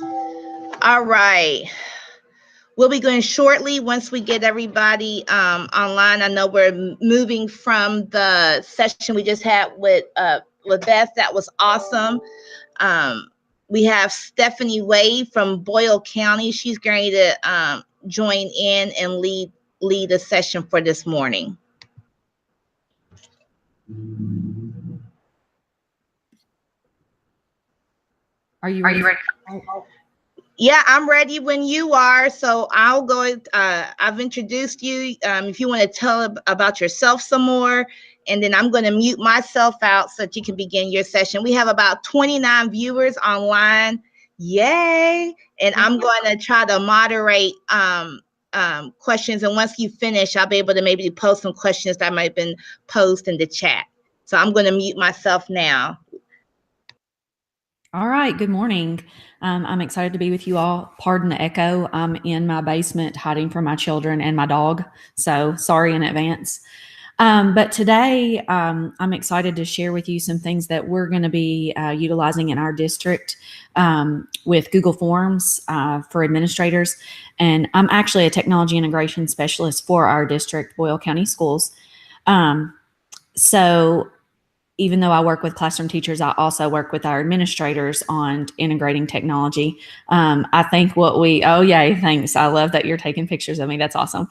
All right. We'll be going shortly once we get everybody online. I know we're moving from the session we just had with Beth. That was awesome. We have Stephanie Wade from Boyle County. She's going to join in and lead the session for this morning. Are you ready? Yeah, I'm ready when you are. So I'll go. I've introduced you. If you want to tell about yourself some more, and then I'm going to mute myself out so that you can begin your session. We have about 29 viewers online. Yay! And I'm going to try to moderate questions. And once you finish, I'll be able to maybe post some questions that might have been posted in the chat. So I'm going to mute myself now. All right. Good morning. I'm excited to be with you all. Pardon the echo. I'm in my basement hiding from my children and my dog. So sorry in advance. But today I'm excited to share with you some things that we're going to be utilizing in our district with Google Forms for administrators. And I'm actually a technology integration specialist for our district, Boyle County Schools. So even though I work with classroom teachers, I also work with our administrators on integrating technology. I think oh yay, thanks. I love that you're taking pictures of me. That's awesome.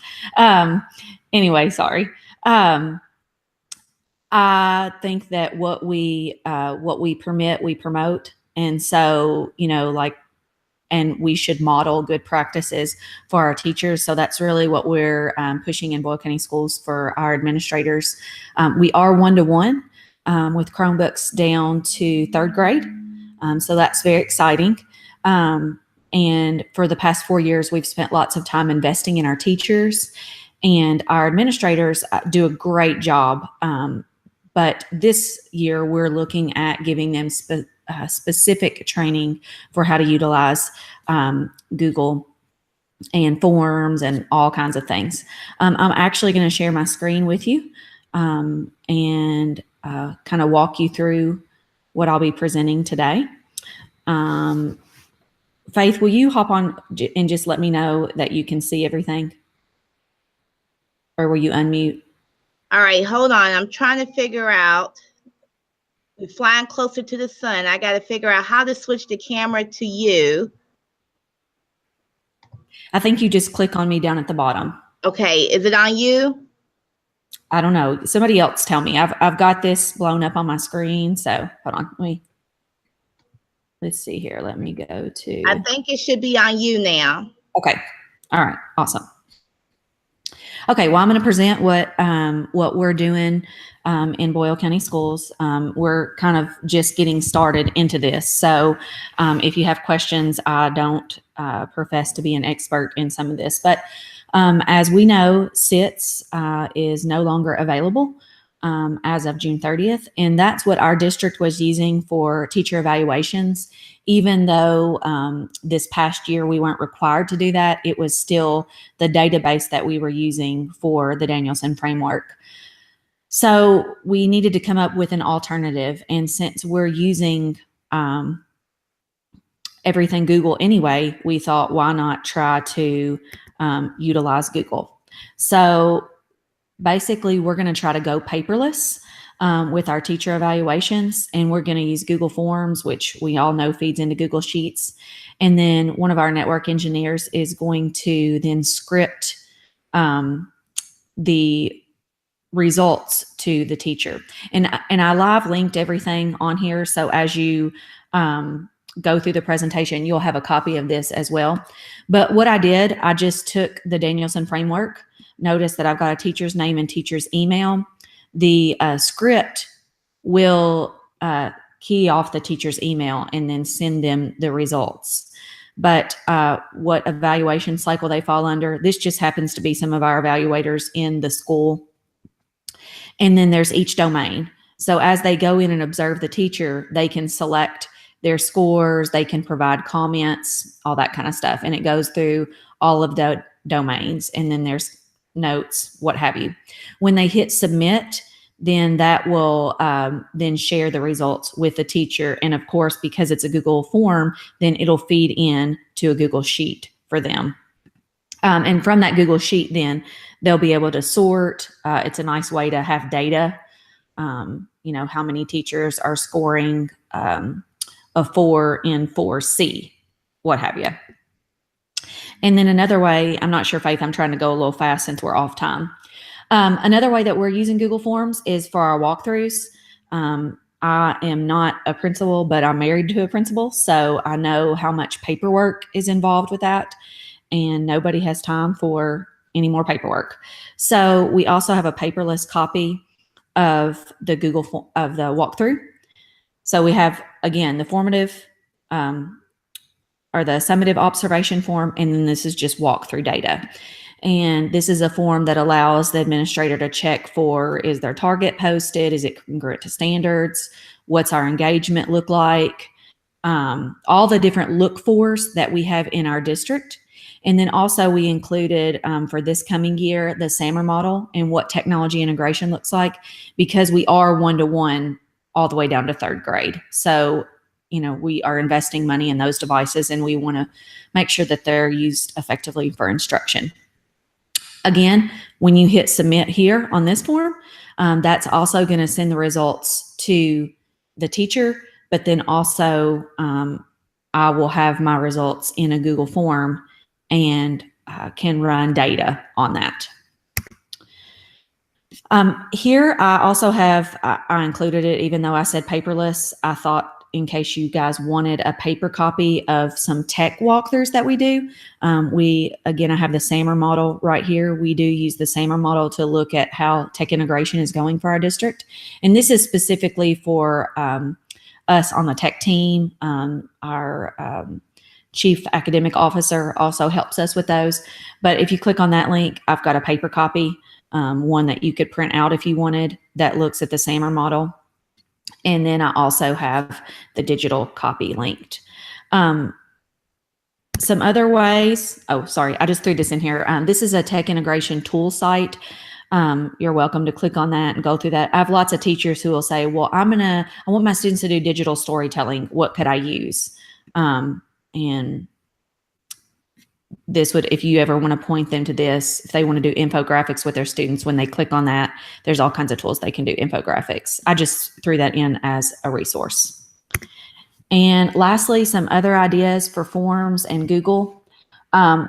Anyway, sorry. I think that what we permit, we promote. And so, and we should model good practices for our teachers. So that's really what we're pushing in Boyle County Schools for our administrators. We are one-to-one. With Chromebooks down to 3rd grade. So that's very exciting. And for the past 4 years, we've spent lots of time investing in our teachers, and our administrators do a great job. But this year, we're looking at giving them specific training for how to utilize Google and Forms and all kinds of things. I'm actually going to share my screen with you and kind of walk you through what I'll be presenting today. Faith, will you hop on and just let me know that you can see everything? Or will you unmute? All right, hold on. I'm trying to figure out. We're flying closer to the sun. I got to figure out how to switch the camera to you. I think you just click on me down at the bottom. Okay, is it on you? I don't know. Somebody else tell me. I've got this blown up on my screen. So hold on. Let's see here. Let me go to. I think it should be on you now. Okay. All right. Awesome. Okay. Well, I'm going to present what we're doing in Boyle County Schools. We're kind of just getting started into this. So if you have questions, I don't profess to be an expert in some of this, but as we know, SITS is no longer available as of June 30th. And that's what our district was using for teacher evaluations. Even though this past year we weren't required to do that, it was still the database that we were using for the Danielson framework. So we needed to come up with an alternative. And since we're using everything Google anyway, we thought, why not try to utilize Google? So basically, we're going to try to go paperless with our teacher evaluations, and we're going to use Google Forms, which we all know feeds into Google Sheets. And then one of our network engineers is going to then script the results to the teacher. And I live linked everything on here. So as you go through the presentation, you'll have a copy of this as well. But what I did, I just took the Danielson framework. Notice that I've got a teacher's name and teacher's email. The script will key off the teacher's email and then send them the results. But what evaluation cycle they fall under, this just happens to be some of our evaluators in the school. And then there's each domain. So as they go in and observe the teacher, they can select their scores, they can provide comments, all that kind of stuff. And it goes through all of the domains. And then there's notes, what have you. When they hit submit, then that will then share the results with the teacher. And of course, because it's a Google form, then it'll feed in to a Google Sheet for them. And from that Google Sheet, then they'll be able to sort. It's a nice way to have data. How many teachers are scoring a 4 in 4C, what have you. And then another way, I'm not sure, Faith, I'm trying to go a little fast since we're off time. Another way that we're using Google Forms is for our walkthroughs. I am not a principal, but I'm married to a principal, so I know how much paperwork is involved with that, and nobody has time for any more paperwork. So we also have a paperless copy of the the walkthrough. So we have, again, the formative or the summative observation form, and then this is just walkthrough data. And this is a form that allows the administrator to check for, is their target posted? Is it congruent to standards? What's our engagement look like? All the different look fors that we have in our district. And then also we included for this coming year, the SAMR model and what technology integration looks like, because we are one-to-one all the way down to 3rd grade. So, we are investing money in those devices, and we want to make sure that they're used effectively for instruction. Again, when you hit submit here on this form, that's also going to send the results to the teacher, but then also I will have my results in a Google form and can run data on that. Here I also have, I included it, even though I said paperless, I thought in case you guys wanted a paper copy of some tech walkthroughs that we do. Again, I have the SAMR model right here. We do use the SAMR model to look at how tech integration is going for our district. And this is specifically for us on the tech team. Our chief academic officer also helps us with those. But if you click on that link, I've got a paper copy, one that you could print out if you wanted, that looks at the SAMR model. And then I also have the digital copy linked. Some other ways, I just threw this in here. This is a tech integration tool site. You're welcome to click on that and go through that. I have lots of teachers who will say, well, I want my students to do digital storytelling. What could I use? And this would, if you ever want to point them to this, if they want to do infographics with their students, when they click on that, there's all kinds of tools they can do infographics. I just threw that in as a resource. And lastly, some other ideas for forms and Google.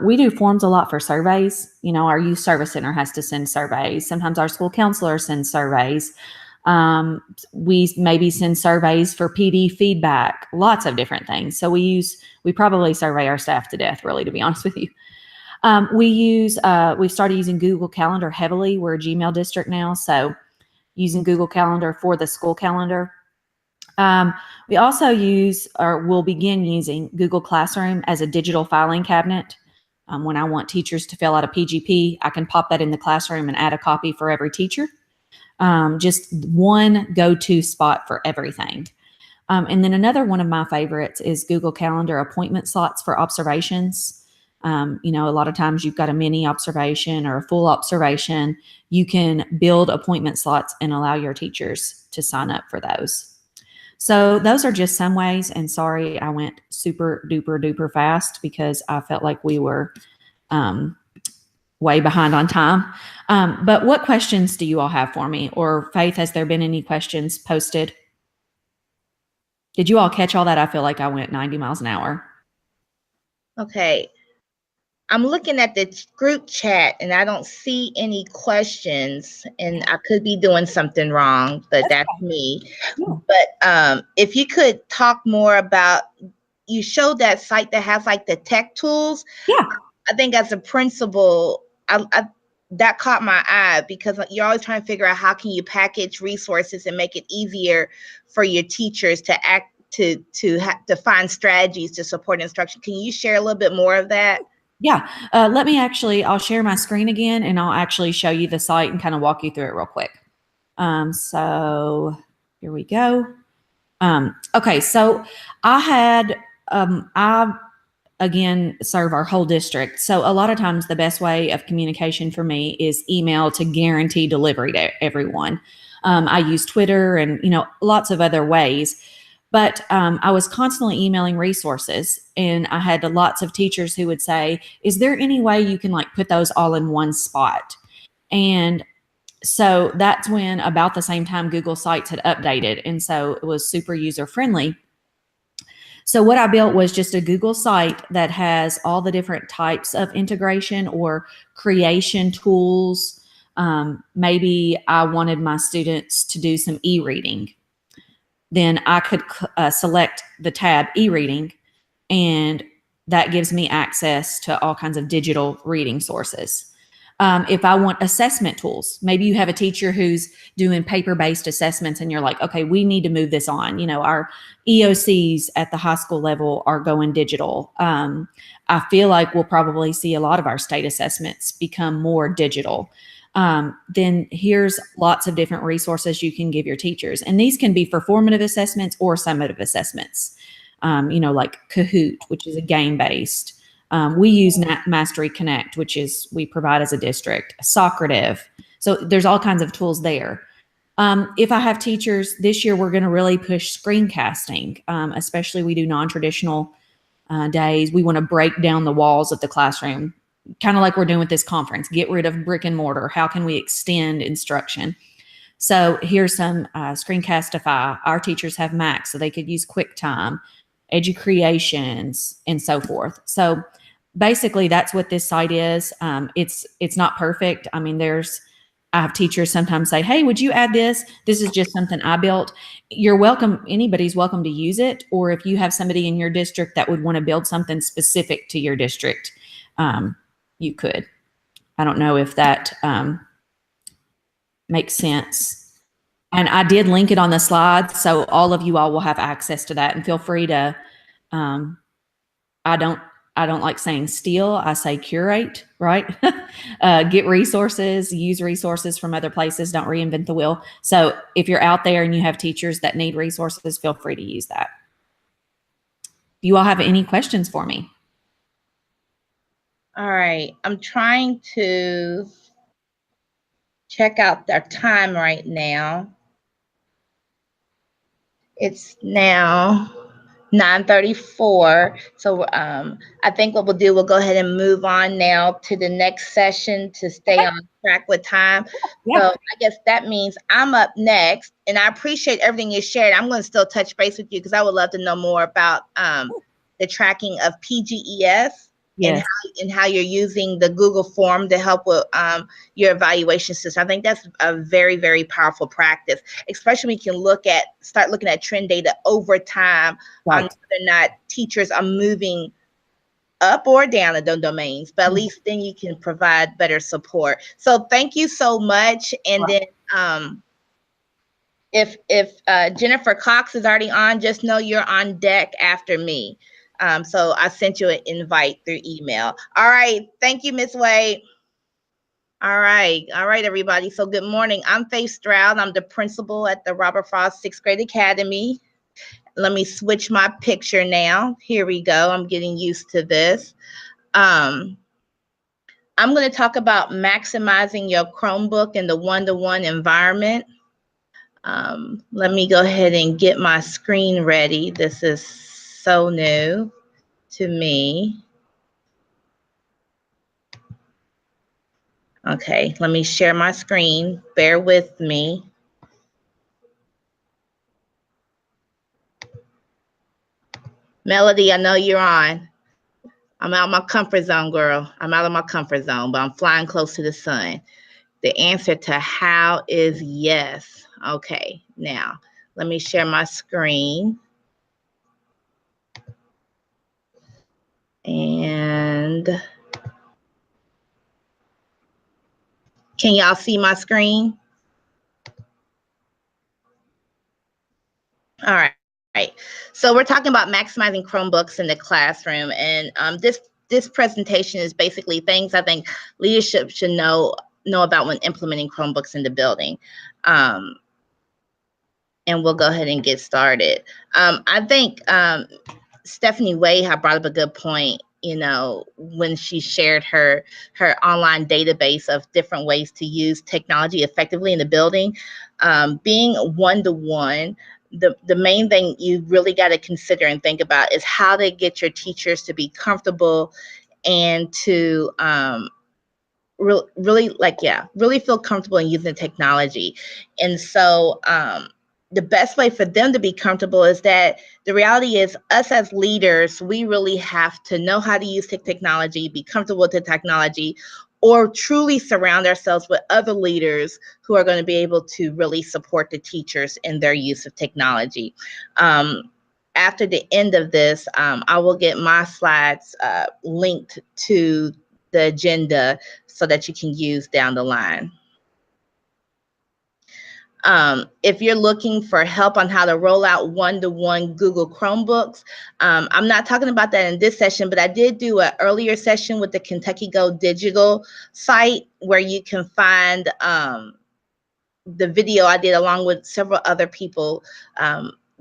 We do forms a lot for surveys. Our youth service center has to send surveys. Sometimes our school counselor sends surveys. We maybe send surveys for PD feedback, lots of different things. So we probably survey our staff to death, really, to be honest with you. We've started using Google Calendar heavily. We're a Gmail district now, so using Google Calendar for the school calendar. We also will begin using Google Classroom as a digital filing cabinet. When I want teachers to fill out a PGP, I can pop that in the classroom and add a copy for every teacher. Just one go-to spot for everything. And then another one of my favorites is Google Calendar appointment slots for observations. A lot of times you've got a mini observation or a full observation. You can build appointment slots and allow your teachers to sign up for those. So those are just some ways, and sorry, I went super duper duper fast because I felt like we were way behind on time. But what questions do you all have for me? Or Faith, has there been any questions posted? Did you all catch all that? I feel like I went 90 miles an hour. Okay. I'm looking at the group chat and I don't see any questions, and I could be doing something wrong, but that's me. Yeah. But if you could talk more about, you showed that site that has like the tech tools. Yeah. I think as a principal, that caught my eye because you're always trying to figure out how can you package resources and make it easier for your teachers to to find strategies to support instruction. Can you share a little bit more of that? Yeah, I'll share my screen again and I'll actually show you the site and kind of walk you through it real quick. So here we go. Okay, so I again serve our whole district. So a lot of times the best way of communication for me is email to guarantee delivery to everyone. I use Twitter and, lots of other ways. But I was constantly emailing resources, and I had lots of teachers who would say, is there any way you can like put those all in one spot? And so that's when about the same time Google Sites had updated. And so it was super user friendly. So what I built was just a Google site that has all the different types of integration or creation tools. Maybe I wanted my students to do some e-reading. Then I could select the tab e-reading, and that gives me access to all kinds of digital reading sources. If I want assessment tools, maybe you have a teacher who's doing paper-based assessments and you're like, okay, we need to move this on. Our EOCs at the high school level are going digital. I feel like we'll probably see a lot of our state assessments become more digital. Then here's lots of different resources you can give your teachers. And these can be for formative assessments or summative assessments, like Kahoot, which is a game-based. We use Mastery Connect, which is we provide as a district, Socrative. So there's all kinds of tools there. If I have teachers, this year we're going to really push screencasting, especially we do non-traditional days. We want to break down the walls of the classroom, kind of like we're doing with this conference, get rid of brick and mortar. How can we extend instruction? So here's some Screencastify. Our teachers have Macs, so they could use QuickTime, EduCreations, and so forth. So basically that's what this site is. It's not perfect. I mean, I have teachers sometimes say, hey, would you add this? This is just something I built. You're welcome. Anybody's welcome to use it. Or if you have somebody in your district that would want to build something specific to your district, you could. I don't know if that makes sense. And I did link it on the slides, so all of you all will have access to that. And feel free to, I don't like saying steal, I say curate, right? Get resources, use resources from other places, don't reinvent the wheel. So if you're out there and you have teachers that need resources, feel free to use that. Do you all have any questions for me? All right, I'm trying to check out their time right now. It's now 9:34. So I think what we'll do, we'll go ahead and move on now to the next session to stay on track with time. Yeah. So I guess that means I'm up next, and I appreciate everything you shared. I'm going to still touch base with you because I would love to know more about the tracking of PGES. Yes. And how you're using the Google form to help with your evaluation system. I think that's a very, very powerful practice, especially when you can start looking at trend data over time on whether or not teachers are moving up or down in those domains, but at least then you can provide better support. So thank you so much. And then if Jennifer Cox is already on, just know you're on deck after me. So I sent you an invite through email. All right. Thank you, Ms. Wade. All right, everybody. So good morning. I'm Faith Stroud. I'm the principal at the Robert Frost 6th Grade Academy. Let me switch my picture now. Here we go. I'm getting used to this. I'm going to talk about maximizing your Chromebook in the one-to-one environment. Let me go ahead and get my screen ready. This is so new to me. Okay, let me share my screen. Bear with me. Melody, I know you're on. I'm out of my comfort zone, girl. I'm out of my comfort zone, but I'm flying close to the sun. The answer to how is yes. Okay, now let me share my screen. And can y'all see my screen? All right. So we're talking about maximizing Chromebooks in the classroom. And this presentation is basically things I think leadership should know about when implementing Chromebooks in the building. And we'll go ahead and get started. I think Stephanie Way had brought up a good point. when she shared her online database of different ways to use technology effectively in the building. Being one-to-one, the main thing you really got to consider and think about is how to get your teachers to be comfortable and to really feel comfortable in using technology. And so the best way for them to be comfortable is that the reality is us as leaders, we really have to know how to use technology, be comfortable with the technology, or truly surround ourselves with other leaders who are going to be able to really support the teachers in their use of technology. After the end of this, I will get my slides linked to the agenda so that you can use down the line. If you're looking for help on how to roll out one-to-one Google Chromebooks, I'm not talking about that in this session, but I did do an earlier session with the Kentucky Go Digital site where you can find the video I did along with several other people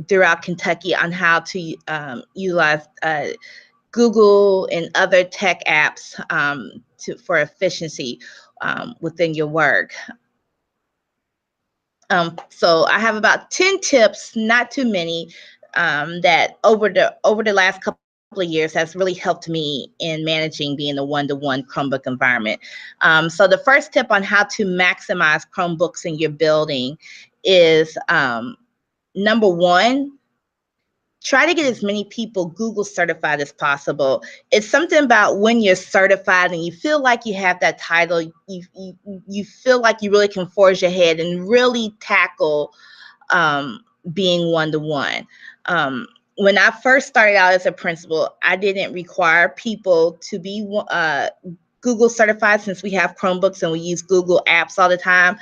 throughout Kentucky on how to utilize Google and other tech apps for efficiency within your work. So I have about 10 tips, not too many, that over the last couple of years has really helped me in managing being a one-to-one Chromebook environment. So the first tip on how to maximize Chromebooks in your building is number one, try to get as many people Google certified as possible. It's something about when you're certified and you feel like you have that title, you feel like you really can forge ahead and really tackle being one-to-one. When I first started out as a principal, I didn't require people to be Google certified since we have Chromebooks and we use Google apps all the time.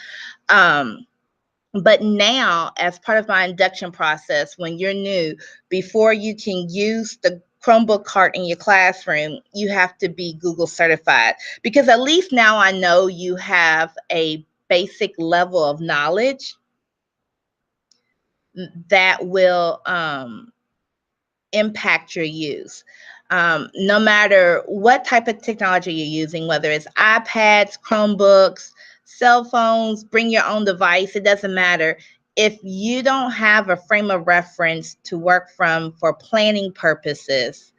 But now, as part of my induction process, when you're new, before you can use the Chromebook cart in your classroom, you have to be Google certified, because at least now I know you have a basic level of knowledge that will impact your use. No matter what type of technology you're using, whether it's iPads, Chromebooks, cell phones, bring your own device, it doesn't matter. If you don't have a frame of reference to work from for planning purposes,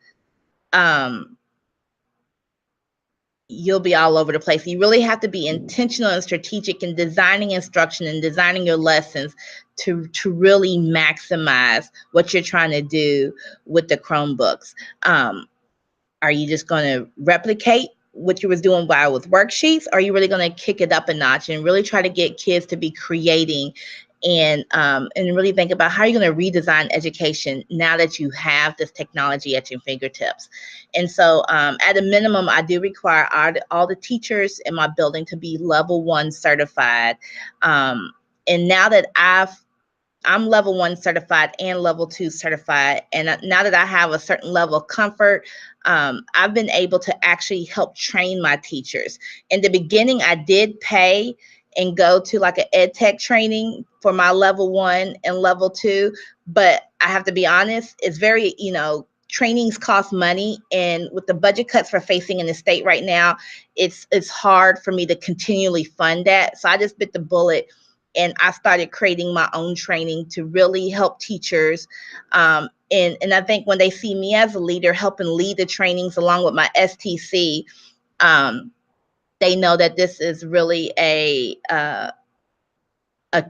you'll be all over the place. You really have to be intentional and strategic in designing instruction and designing your lessons to really maximize what you're trying to do with the Chromebooks. Are you just going to replicate what you was doing with worksheets? Or are you really going to kick it up a notch and really try to get kids to be creating and really think about how you're going to redesign education now that you have this technology at your fingertips? And so at a minimum, I do require all the teachers in my building to be level 1 certified. And now that I'm level 1 certified and level 2 certified, and now that I have a certain level of comfort, I've been able to actually help train my teachers. In the beginning, I did pay and go to like an ed tech training for my level 1 and level 2, but I have to be honest, it's very, trainings cost money, and with the budget cuts we're facing in the state right now, it's hard for me to continually fund that. So I just bit the bullet and I started creating my own training to really help teachers. And I think when they see me as a leader helping lead the trainings along with my STC, they know that this is really a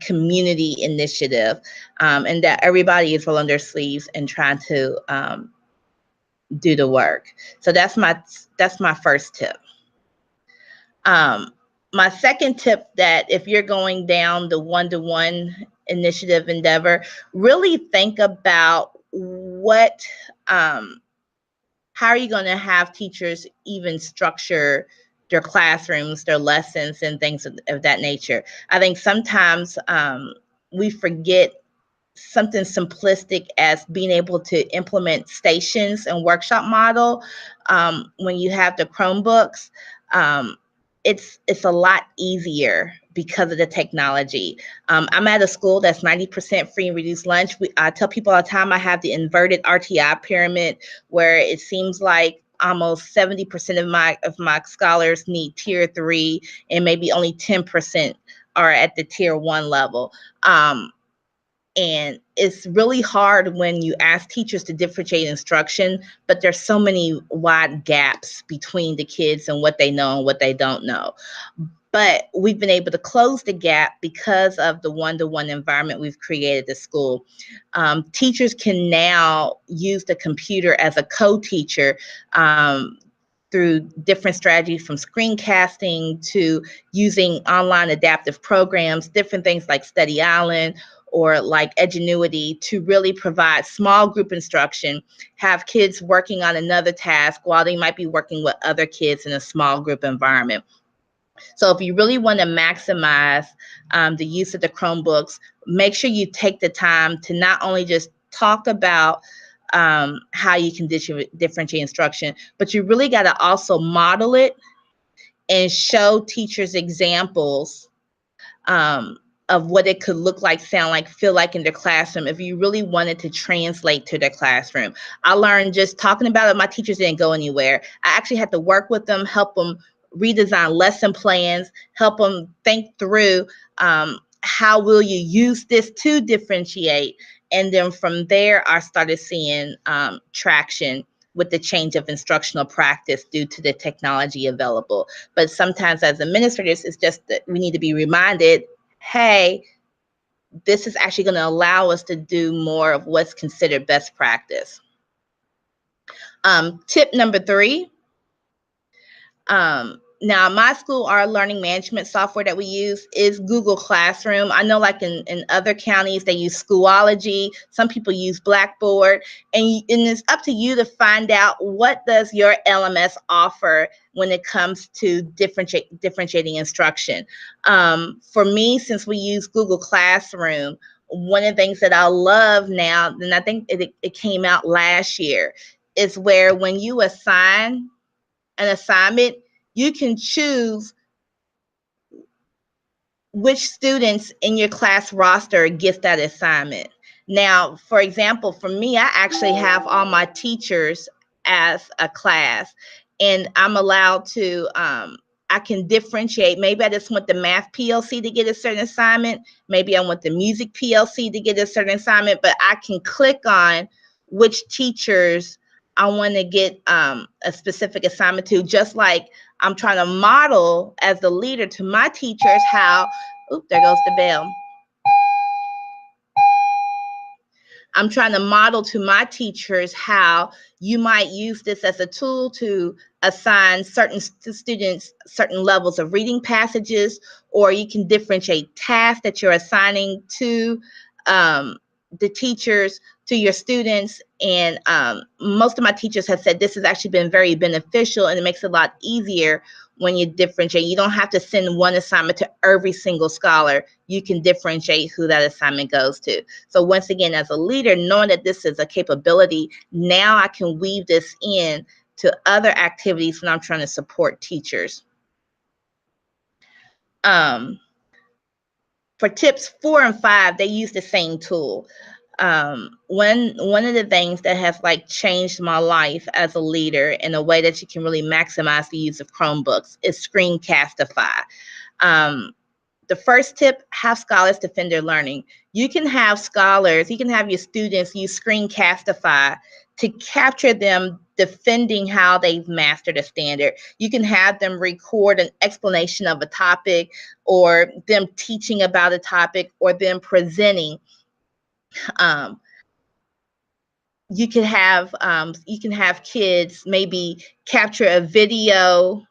community initiative, and that everybody is rolling their sleeves and trying to do the work. So that's my first tip. My second tip, that if you're going down the one-to-one initiative endeavor, really think about how are you going to have teachers even structure their classrooms, their lessons, and things of that nature. I think sometimes we forget something simplistic as being able to implement stations and workshop model. When you have the Chromebooks, it's a lot easier because of the technology. I'm at a school that's 90% free and reduced lunch. I tell people all the time I have the inverted RTI pyramid, where it seems like almost 70% of my scholars need tier 3, and maybe only 10% are at the tier 1 level. And it's really hard when you ask teachers to differentiate instruction, but there's so many wide gaps between the kids and what they know and what they don't know. But we've been able to close the gap because of the one-to-one environment we've created at the school. Teachers can now use the computer as a co-teacher through different strategies, from screencasting to using online adaptive programs, different things like Study Island or like Edgenuity, to really provide small group instruction, have kids working on another task while they might be working with other kids in a small group environment. So if you really want to maximize the use of the Chromebooks, make sure you take the time to not only just talk about how you can differentiate instruction, but you really got to also model it and show teachers examples of what it could look like, sound like, feel like in their classroom if you really wanted to translate to their classroom. I learned just talking about it, my teachers didn't go anywhere. I actually had to work with them, help them redesign lesson plans, help them think through how will you use this to differentiate. And then from there, I started seeing traction with the change of instructional practice due to the technology available. But sometimes as administrators, it's just that we need to be reminded, hey, this is actually going to allow us to do more of what's considered best practice. Tip number 3. Now, my school, our learning management software that we use is Google Classroom. I know like in other counties, they use Schoology. Some people use Blackboard. And it's up to you to find out what does your LMS offer when it comes to differentiating instruction. For me, since we use Google Classroom, one of the things that I love now, and I think it came out last year, is where when you assign an assignment, you can choose which students in your class roster gets that assignment. Now, for example, for me, I actually have all my teachers as a class, and I'm allowed to, I can differentiate. Maybe I just want the math PLC to get a certain assignment. Maybe I want the music PLC to get a certain assignment, but I can click on which teachers I want to get a specific assignment to, just like I'm trying to model as the leader to my teachers how, there goes the bell. I'm trying to model to my teachers how you might use this as a tool to assign certain students certain levels of reading passages, or you can differentiate tasks that you're assigning to the teachers, to your students. And most of my teachers have said this has actually been very beneficial, and it makes it a lot easier when you differentiate. You don't have to send one assignment to every single scholar. You can differentiate who that assignment goes to. So once again, as a leader, knowing that this is a capability, now I can weave this in to other activities when I'm trying to support teachers. For tips 4 and 5, they use the same tool. One of the things that has like changed my life as a leader in a way that you can really maximize the use of Chromebooks is Screencastify. The first tip, have scholars defend their learning. You can have scholars, you can have your students use Screencastify to capture them defending how they've mastered a standard. You can have them record an explanation of a topic, or them teaching about a topic, or them presenting. You can have kids maybe capture a video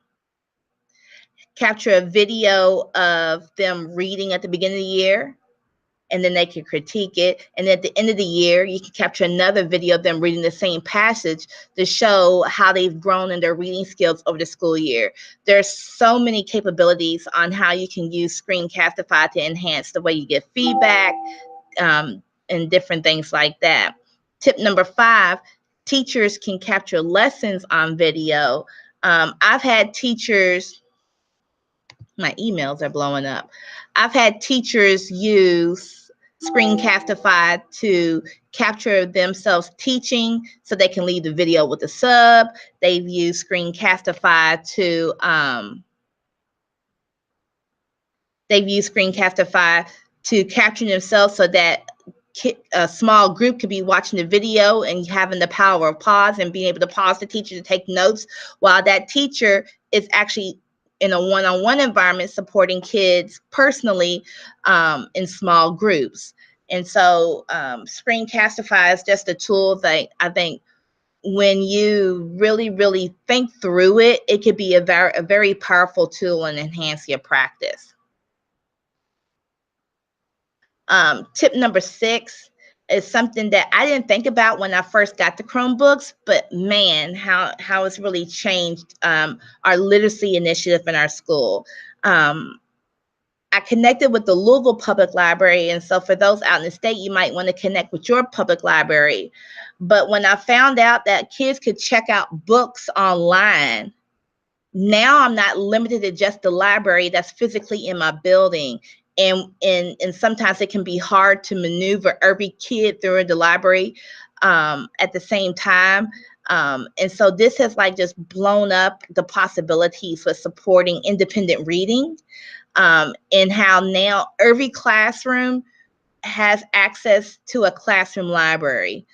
of them reading at the beginning of the year, and then they can critique it. And at the end of the year, you can capture another video of them reading the same passage to show how they've grown in their reading skills over the school year. There's so many capabilities on how you can use Screencastify to enhance the way you get feedback, and different things like that. Tip number 5, teachers can capture lessons on video. I've had teachers, my emails are blowing up. I've had teachers use Screencastify to capture themselves teaching so they can leave the video with a sub. They've used Screencastify to capture themselves so that a small group could be watching the video and having the power of pause and being able to pause the teacher to take notes while that teacher is actually in a one-on-one environment supporting kids personally in small groups. And so Screencastify is just a tool that I think when you really, really think through it, it could be a very powerful tool and enhance your practice. Tip number 6 is something that I didn't think about when I first got the Chromebooks, but man, how it's really changed our literacy initiative in our school. I connected with the Louisville Public Library, and so for those out in the state, you might want to connect with your public library. But when I found out that kids could check out books online, now I'm not limited to just the library that's physically in my building. And sometimes it can be hard to maneuver every kid through the library at the same time. And so this has like just blown up the possibilities with supporting independent reading, and how now every classroom has access to a classroom library.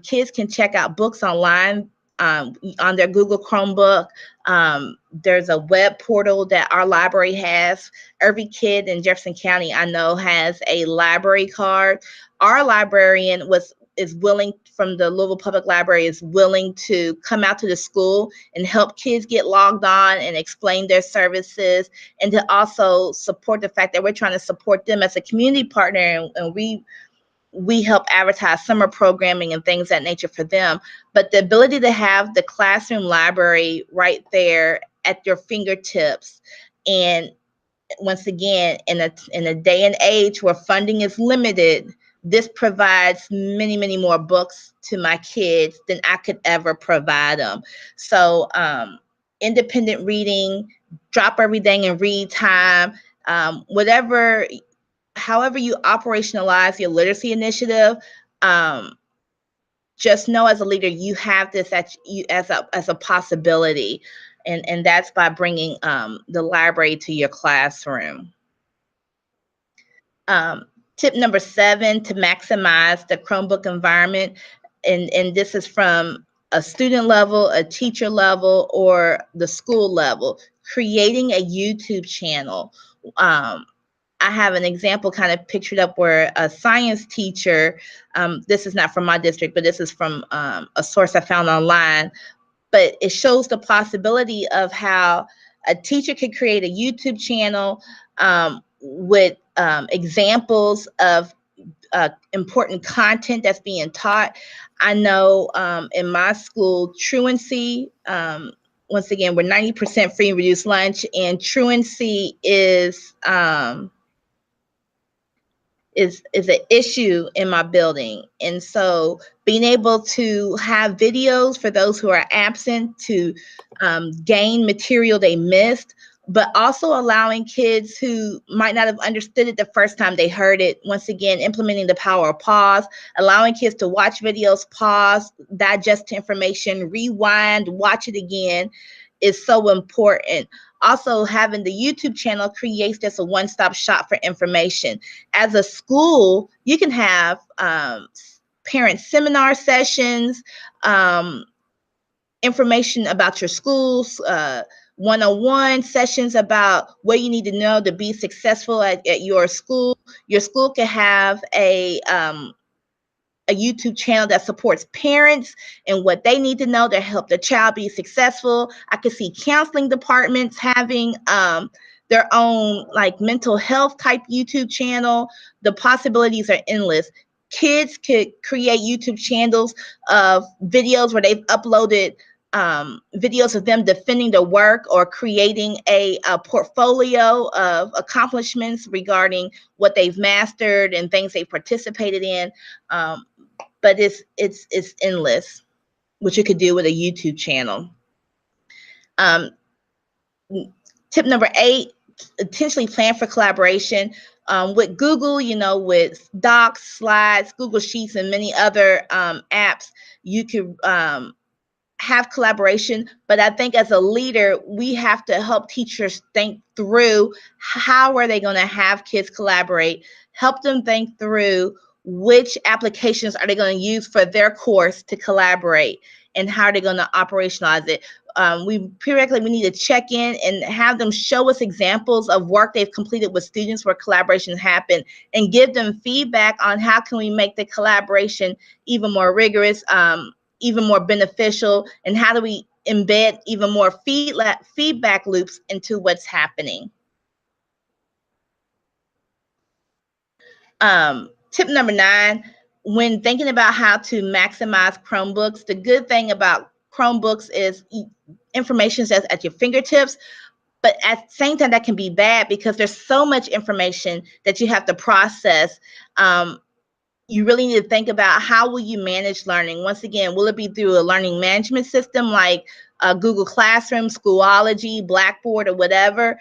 Kids can check out books online on their Google Chromebook. There's a web portal that our library has. Every kid in Jefferson County I know has a library card. Our librarian is willing, from the Louisville Public Library, is willing to come out to the school and help kids get logged on and explain their services, and to also support the fact that we're trying to support them as a community partner, and we help advertise summer programming and things of that nature for them. But the ability to have the classroom library right there at your fingertips, and once again, in a day and age where funding is limited, this provides many, many more books to my kids than I could ever provide them. So independent reading, drop everything and read time, however you operationalize your literacy initiative, just know as a leader, you have this as a possibility. And that's by bringing the library to your classroom. Tip number 7, to maximize the Chromebook environment, and this is from a student level, a teacher level, or the school level, creating a YouTube channel. I have an example kind of pictured up where a science teacher, this is not from my district, but this is from a source I found online, but it shows the possibility of how a teacher could create a YouTube channel with examples of important content that's being taught. I know in my school, Truancy, once again, we're 90% free and reduced lunch, and Truancy is an issue in my building. And so being able to have videos for those who are absent to gain material they missed, but also allowing kids who might not have understood it the first time they heard it, once again, implementing the power of pause, allowing kids to watch videos, pause, digest information, rewind, watch it again, is so important. Also, having the YouTube channel creates just a one-stop shop for information. As a school, you can have parent seminar sessions, information about your schools, one-on-one sessions about what you need to know to be successful at your school. Your school can have a YouTube channel that supports parents and what they need to know to help the child be successful. I could see counseling departments having their own like mental health type YouTube channel. The possibilities are endless. Kids could create YouTube channels of videos where they've uploaded videos of them defending their work or creating a portfolio of accomplishments regarding what they've mastered and things they've participated in. But it's endless, what you could do with a YouTube channel. Tip number 8, intentionally plan for collaboration. With Google, you know, with Docs, Slides, Google Sheets, and many other apps, you could have collaboration. But I think as a leader, we have to help teachers think through how are they going to have kids collaborate, help them think through which applications are they going to use for their course to collaborate, and how are they going to operationalize it. We periodically we need to check in and have them show us examples of work they've completed with students where collaborations happen, and give them feedback on how can we make the collaboration even more rigorous, even more beneficial, and how do we embed even more feedback loops into what's happening. Tip number 9, when thinking about how to maximize Chromebooks, the good thing about Chromebooks is information that's at your fingertips, but at the same time that can be bad because there's so much information that you have to process. You really need to think about how will you manage learning. Once again, will it be through a learning management system like Google Classroom, Schoology, Blackboard, or whatever?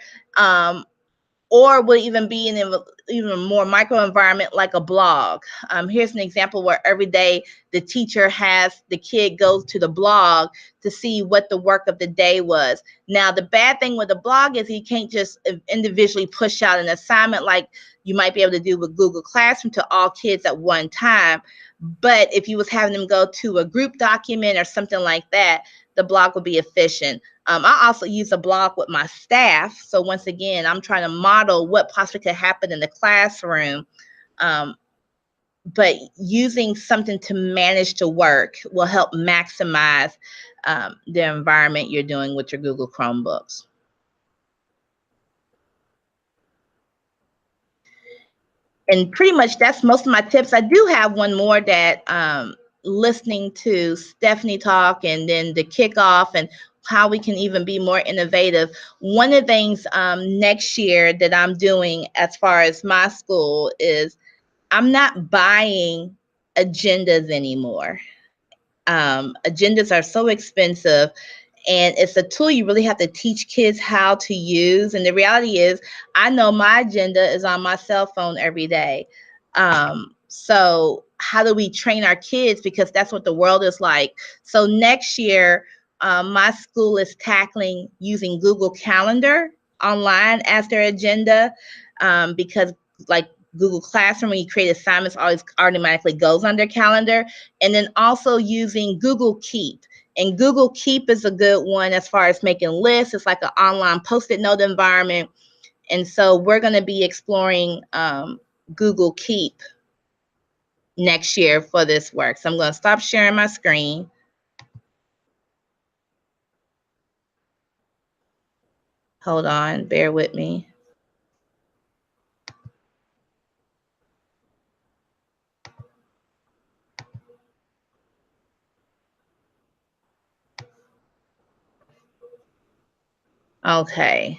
Or will it even be in an even more micro environment like a blog? Here's an example where every day the teacher has the kid go to the blog to see what the work of the day was. Now, the bad thing with the blog is you can't just individually push out an assignment like you might be able to do with Google Classroom to all kids at one time. But if you was having them go to a group document or something like that, the blog would be efficient. I also use a blog with my staff. So once again, I'm trying to model what possibly could happen in the classroom. But using something to manage the work will help maximize the environment you're doing with your Google Chromebooks. And pretty much that's most of my tips. I do have one more that listening to Stephanie talk and then the kickoff and how we can even be more innovative. One of the things next year that I'm doing as far as my school is I'm not buying agendas anymore. Agendas are so expensive, and it's a tool you really have to teach kids how to use. And the reality is, I know my agenda is on my cell phone every day. So how do we train our kids? Because that's what the world is like. So next year, my school is tackling using Google Calendar online as their agenda, because like Google Classroom, when you create assignments, always automatically goes on their calendar. And then also using Google Keep. And Google Keep is a good one as far as making lists. It's like an online Post-it note environment. And so we're going to be exploring Google Keep next year for this work. So I'm going to stop sharing my screen. Hold on, bear with me. Okay.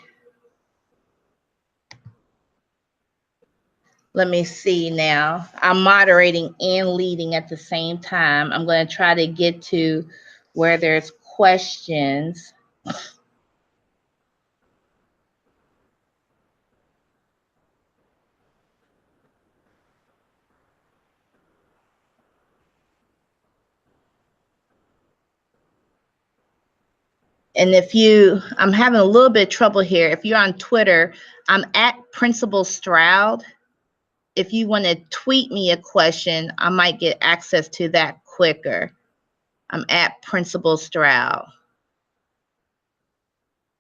Let me see now. I'm moderating and leading at the same time. I'm going to try to get to where there's questions. And if I'm having a little bit of trouble here. If you're on Twitter, I'm at Principal Stroud. If you want to tweet me a question, I might get access to that quicker. I'm at Principal Stroud.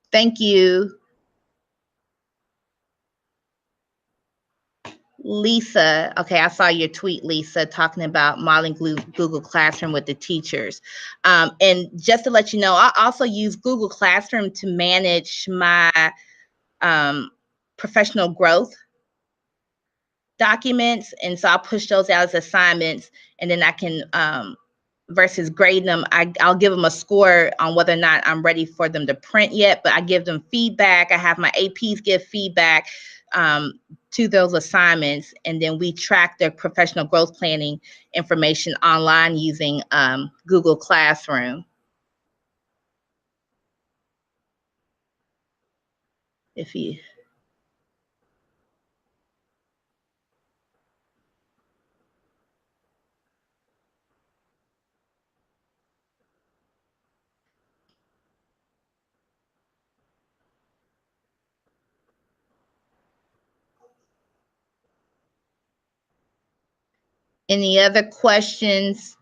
Thank you. Lisa, okay, I saw your tweet, Lisa, talking about modeling Google Classroom with the teachers. And just to let you know, I also use Google Classroom to manage my professional growth documents. And so I'll push those out as assignments, and then I can, versus grading them, I'll give them a score on whether or not I'm ready for them to print yet, but I give them feedback. I have my APs give feedback to those assignments, and then we track their professional growth planning information online using Google Classroom. If you Any other questions?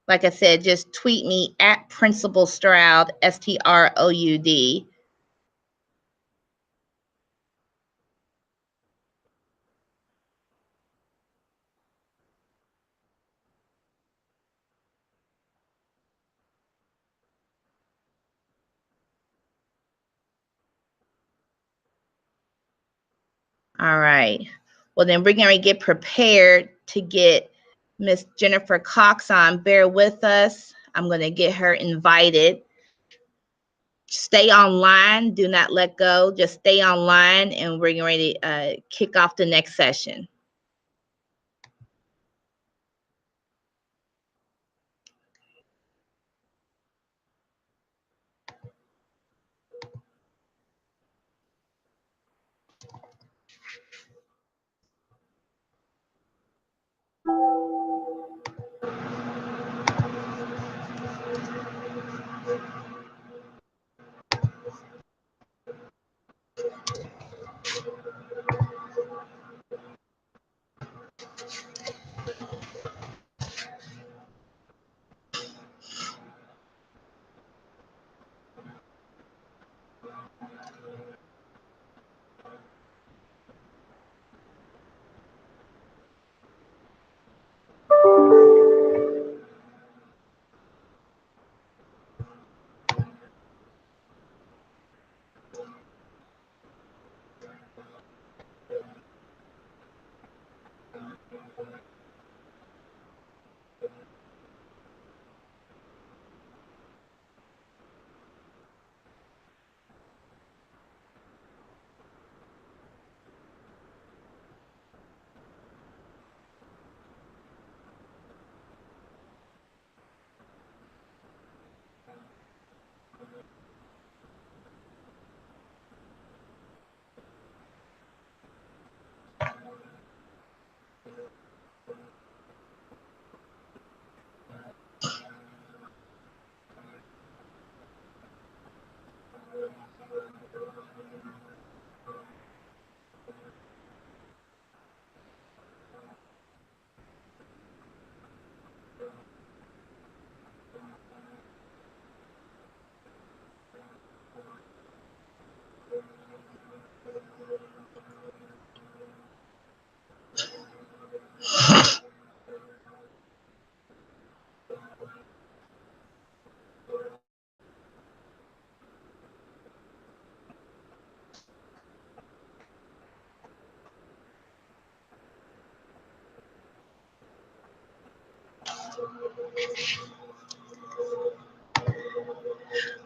Like I said, just tweet me at Principal Stroud, STROUD. All right. Well, then we're going to get prepared to get Miss Jennifer Cox on. Bear with us. I'm going to get her invited. Stay online. Do not let go. Just stay online, and we're getting ready to kick off the next session.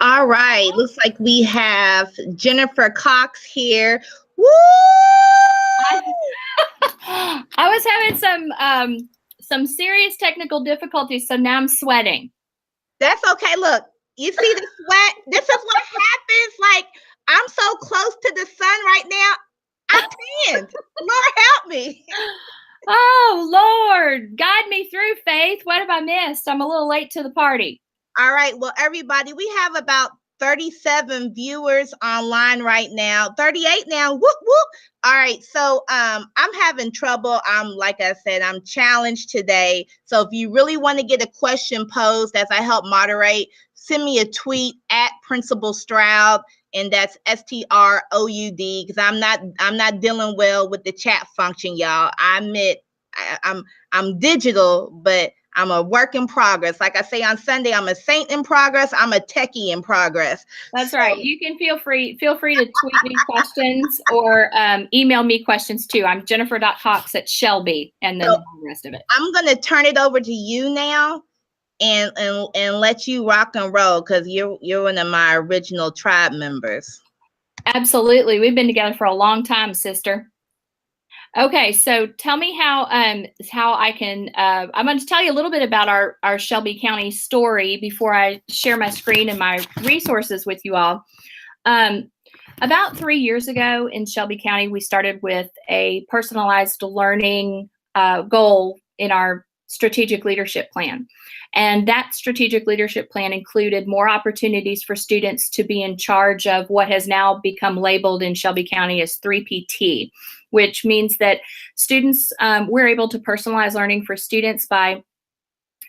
All right. Looks like we have Jennifer Cox here. Woo! I was having some serious technical difficulties, so now I'm sweating. That's okay. Look, you see the sweat? This is what happens. Like, I'm so close to the sun right now. I'm tanned. Lord help me. Oh, Lord, guide me through, Faith. What have I missed? I'm a little late to the party. All right. Well, everybody, we have about 37 viewers online right now. 38 now. Whoop, whoop. All right. So I'm having trouble. Like I said, I'm challenged today. So if you really want to get a question posed as I help moderate, send me a tweet at Principal Stroud, and that's STROUD, because I'm not dealing well with the chat function, y'all. I admit I'm digital, but I'm a work in progress. Like I say on Sunday, I'm a saint in progress. I'm a techie in progress. That's right. You can feel free to tweet me questions or email me questions too. I'm Jennifer.Cox at Shelby, and then the rest of it. I'm going to turn it over to you now and let you rock and roll, because you're one of my original tribe members. Absolutely. We've been together for a long time, sister. Okay, so tell me how I can. I'm going to tell you a little bit about our Shelby County story before I share my screen and my resources with you all. About 3 years ago in Shelby County, we started with a personalized learning goal in our strategic leadership plan. And that strategic leadership plan included more opportunities for students to be in charge of what has now become labeled in Shelby County as 3PT. which means that students, we're able to personalize learning for students by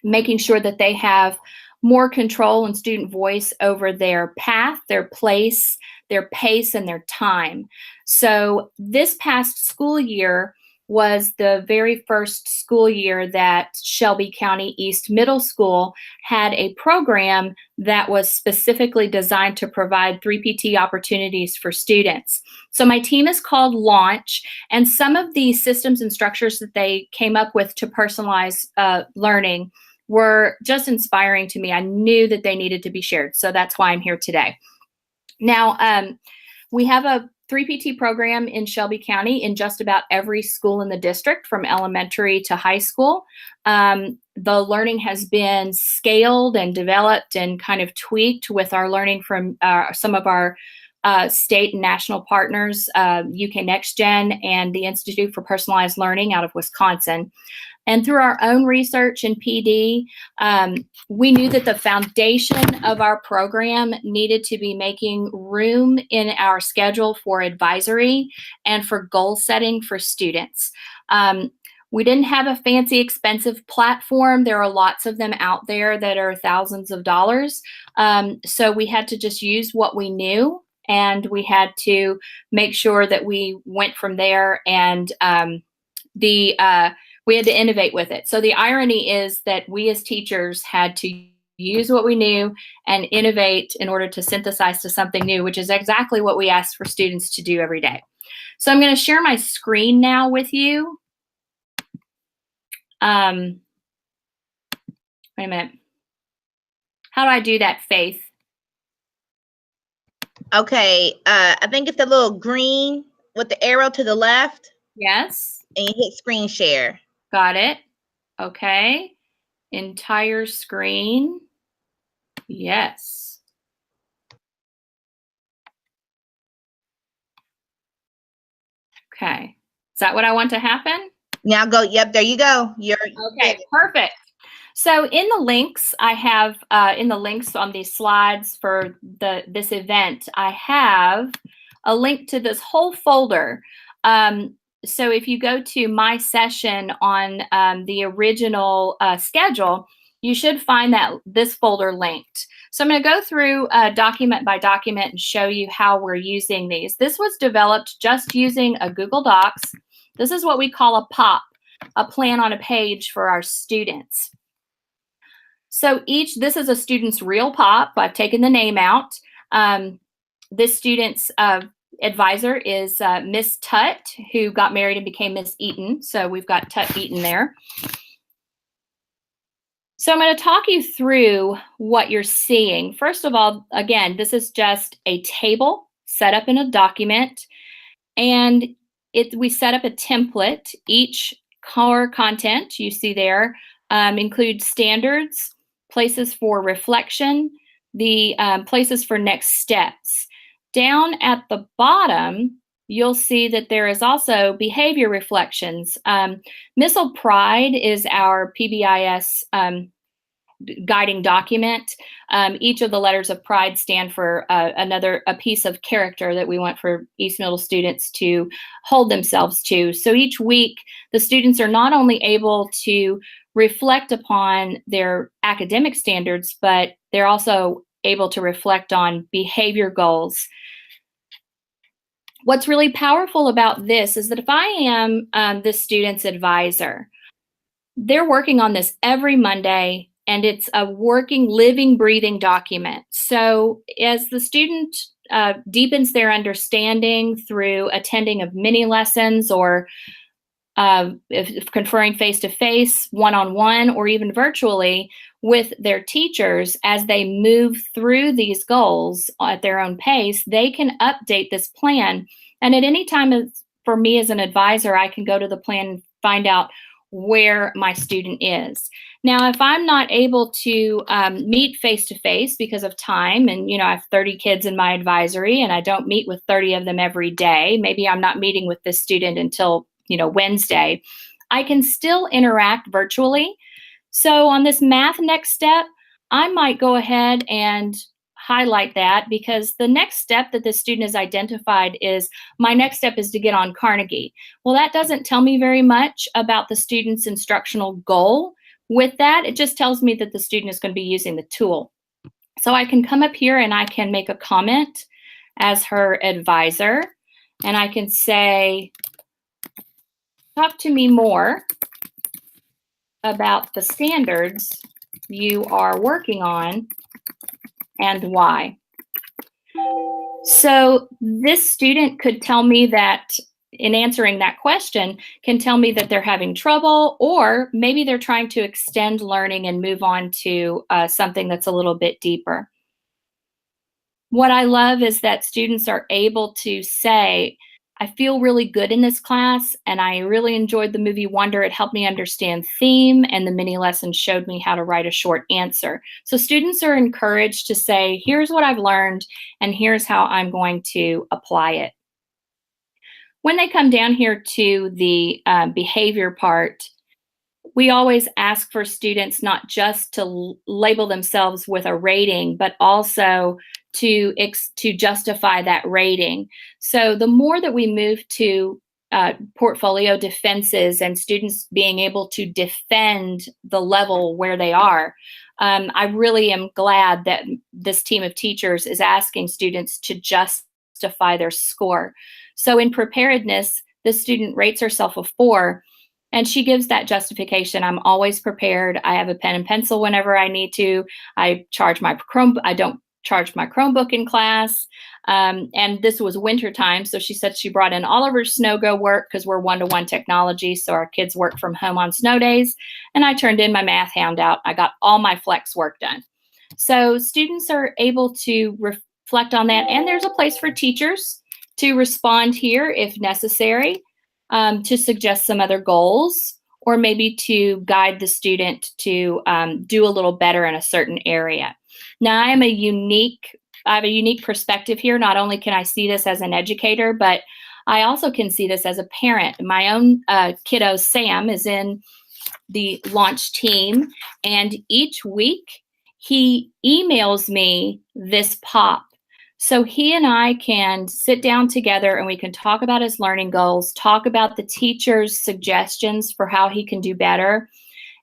making sure that they have more control and student voice over their path, their place, their pace, and their time. So this past school year was the very first school year that Shelby County East Middle School had a program that was specifically designed to provide 3PT opportunities for students. So my team is called Launch, and some of the systems and structures that they came up with to personalize learning were just inspiring to me. I knew that they needed to be shared, so that's why I'm here today. Now, we have a 3PT program in Shelby County in just about every school in the district, from elementary to high school. The learning has been scaled and developed and kind of tweaked with our learning from some of our state and national partners, UK Next Gen and the Institute for Personalized Learning out of Wisconsin. And through our own research in PD, we knew that the foundation of our program needed to be making room in our schedule for advisory and for goal setting for students. We didn't have a fancy, expensive platform. There are lots of them out there that are thousands of dollars. So we had to just use what we knew, and we had to make sure that we went from there, and we had to innovate with it. So the irony is that we as teachers had to use what we knew and innovate in order to synthesize to something new, which is exactly what we ask for students to do every day. So I'm going to share my screen now with you. Wait a minute. How do I do that, Faith? Okay, I think it's the little green with the arrow to the left. Yes. And you hit screen share. Got it. Okay. Entire screen. Yes. Okay. Is that what I want to happen? Now go. Yep, there you go. Okay, perfect. So in the links, I have in the links on these slides for this event, I have a link to this whole folder. So if you go to my session on the original schedule, you should find this folder linked. So I'm going to go through document by document and show you how we're using these. This was developed just using a Google Docs. This is what we call a POP, a plan on a page for our students. So this is a student's real POP. I've taken the name out. This student's advisor is Miss Tut, who got married and became Miss Eaton. So we've got Tut Eaton there. So I'm going to talk you through what you're seeing. First of all, again, this is just a table set up in a document, and we set up a template. Each core content you see there includes standards, places for reflection, the places for next steps. Down at the bottom, you'll see that there is also behavior reflections. Missile Pride is our PBIS guiding document. Each of the letters of pride stand for a piece of character that we want for East Middle students to hold themselves to. So each week, the students are not only able to reflect upon their academic standards, but they're also able to reflect on behavior goals. What's really powerful about this is that if I am the student's advisor, they're working on this every Monday, and it's a working, living, breathing document. So as the student deepens their understanding through attending of mini lessons, or if conferring face-to-face, one-on-one, or even virtually with their teachers, as they move through these goals at their own pace, they can update this plan. And at any time, for me as an advisor, I can go to the plan and find out where my student is. Now, if I'm not able to meet face-to-face because of time, and I have 30 kids in my advisory and I don't meet with 30 of them every day, maybe I'm not meeting with this student until Wednesday, I can still interact virtually. So on this math next step, I might go ahead and highlight that because the next step that the student has identified is, my next step is to get on Carnegie. Well, that doesn't tell me very much about the student's instructional goal. With that, it just tells me that the student is going to be using the tool. So I can come up here and I can make a comment as her advisor, and I can say, talk to me more about the standards you are working on and why. So this student could tell me that, in answering that question, can tell me that they're having trouble, or maybe they're trying to extend learning and move on to something that's a little bit deeper. What I love is that students are able to say, I feel really good in this class, and I really enjoyed the movie Wonder. It helped me understand theme, and the mini lessons showed me how to write a short answer. So students are encouraged to say, here's what I've learned, and here's how I'm going to apply it. When they come down here to the behavior part, we always ask for students not just to label themselves with a rating, but also to justify that rating. So the more that we move to portfolio defenses and students being able to defend the level where they are, I really am glad that this team of teachers is asking students to justify their score. So in preparedness, the student rates herself a 4, and she gives that justification. I'm always prepared. I have a pen and pencil whenever I need to. I don't charge my Chromebook in class. And this was winter time, so she said she brought in all of her SnowGo work because we're one-to-one technology, so our kids work from home on snow days. And I turned in my math handout. I got all my flex work done. So students are able to reflect on that, and there's a place for teachers to respond here if necessary, to suggest some other goals, or maybe to guide the student to do a little better in a certain area. Now, I have a unique perspective here. Not only can I see this as an educator, but I also can see this as a parent. My own kiddo, Sam, is in the launch team, and each week he emails me this POP. So he and I can sit down together and we can talk about his learning goals, talk about the teacher's suggestions for how he can do better.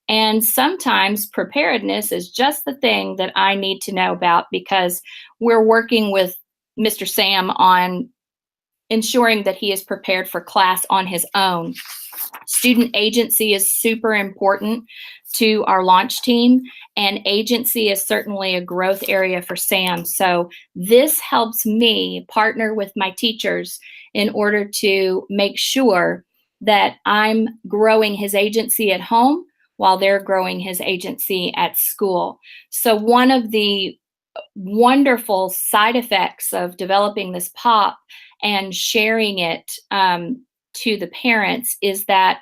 And sometimes preparedness is just the thing that I need to know about, because we're working with Mr. Sam on ensuring that he is prepared for class on his own. Student agency is super important to our launch team, and agency is certainly a growth area for Sam. So this helps me partner with my teachers in order to make sure that I'm growing his agency at home while they're growing his agency at school. So one of the wonderful side effects of developing this POP and sharing it to the parents is that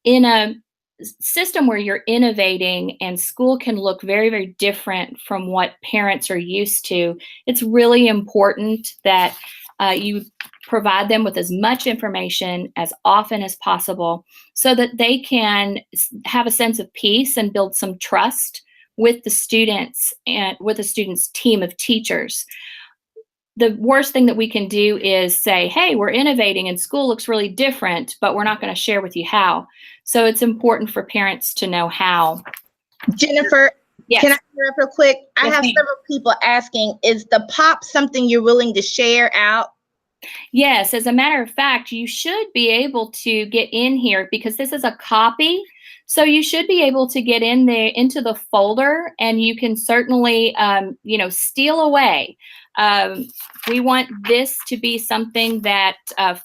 in a system where you're innovating and school can look very, very different from what parents are used to, it's really important that you provide them with as much information as often as possible so that they can have a sense of peace and build some trust with the students and with the students' team of teachers. The worst thing that we can do is say, hey, we're innovating and school looks really different, but we're not going to share with you how. So it's important for parents to know how. Jennifer, yes. Can I interrupt real quick? Yes, I have several people asking, is the POP something you're willing to share out? Yes, as a matter of fact, you should be able to get in here because this is a copy. So you should be able to get in there into the folder, and you can certainly, steal away. We want this to be something that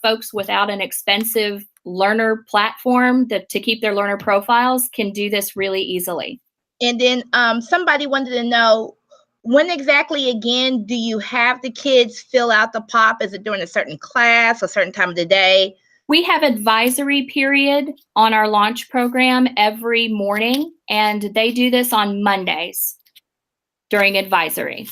folks without an expensive learner platform to keep their learner profiles can do this really easily. And then somebody wanted to know, when exactly, again, do you have the kids fill out the POP? Is it during a certain class, a certain time of the day? We have advisory period on our launch program every morning, and they do this on Mondays during advisory.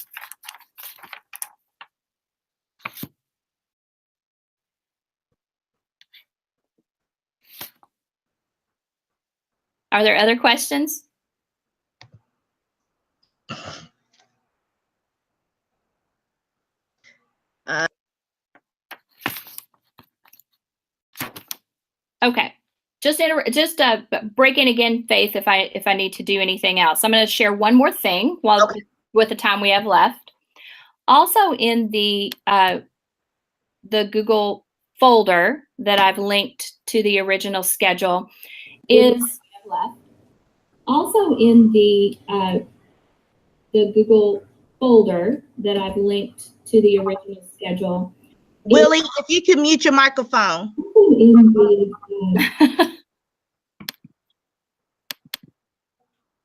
Are there other questions? Okay. Just break in again, Faith, if I need to do anything else. I'm going to share one more thing while with the time we have left. Also in the Google folder that I've linked to the original schedule is also in the Google folder that I've linked to the original schedule. Willie, if you can mute your microphone.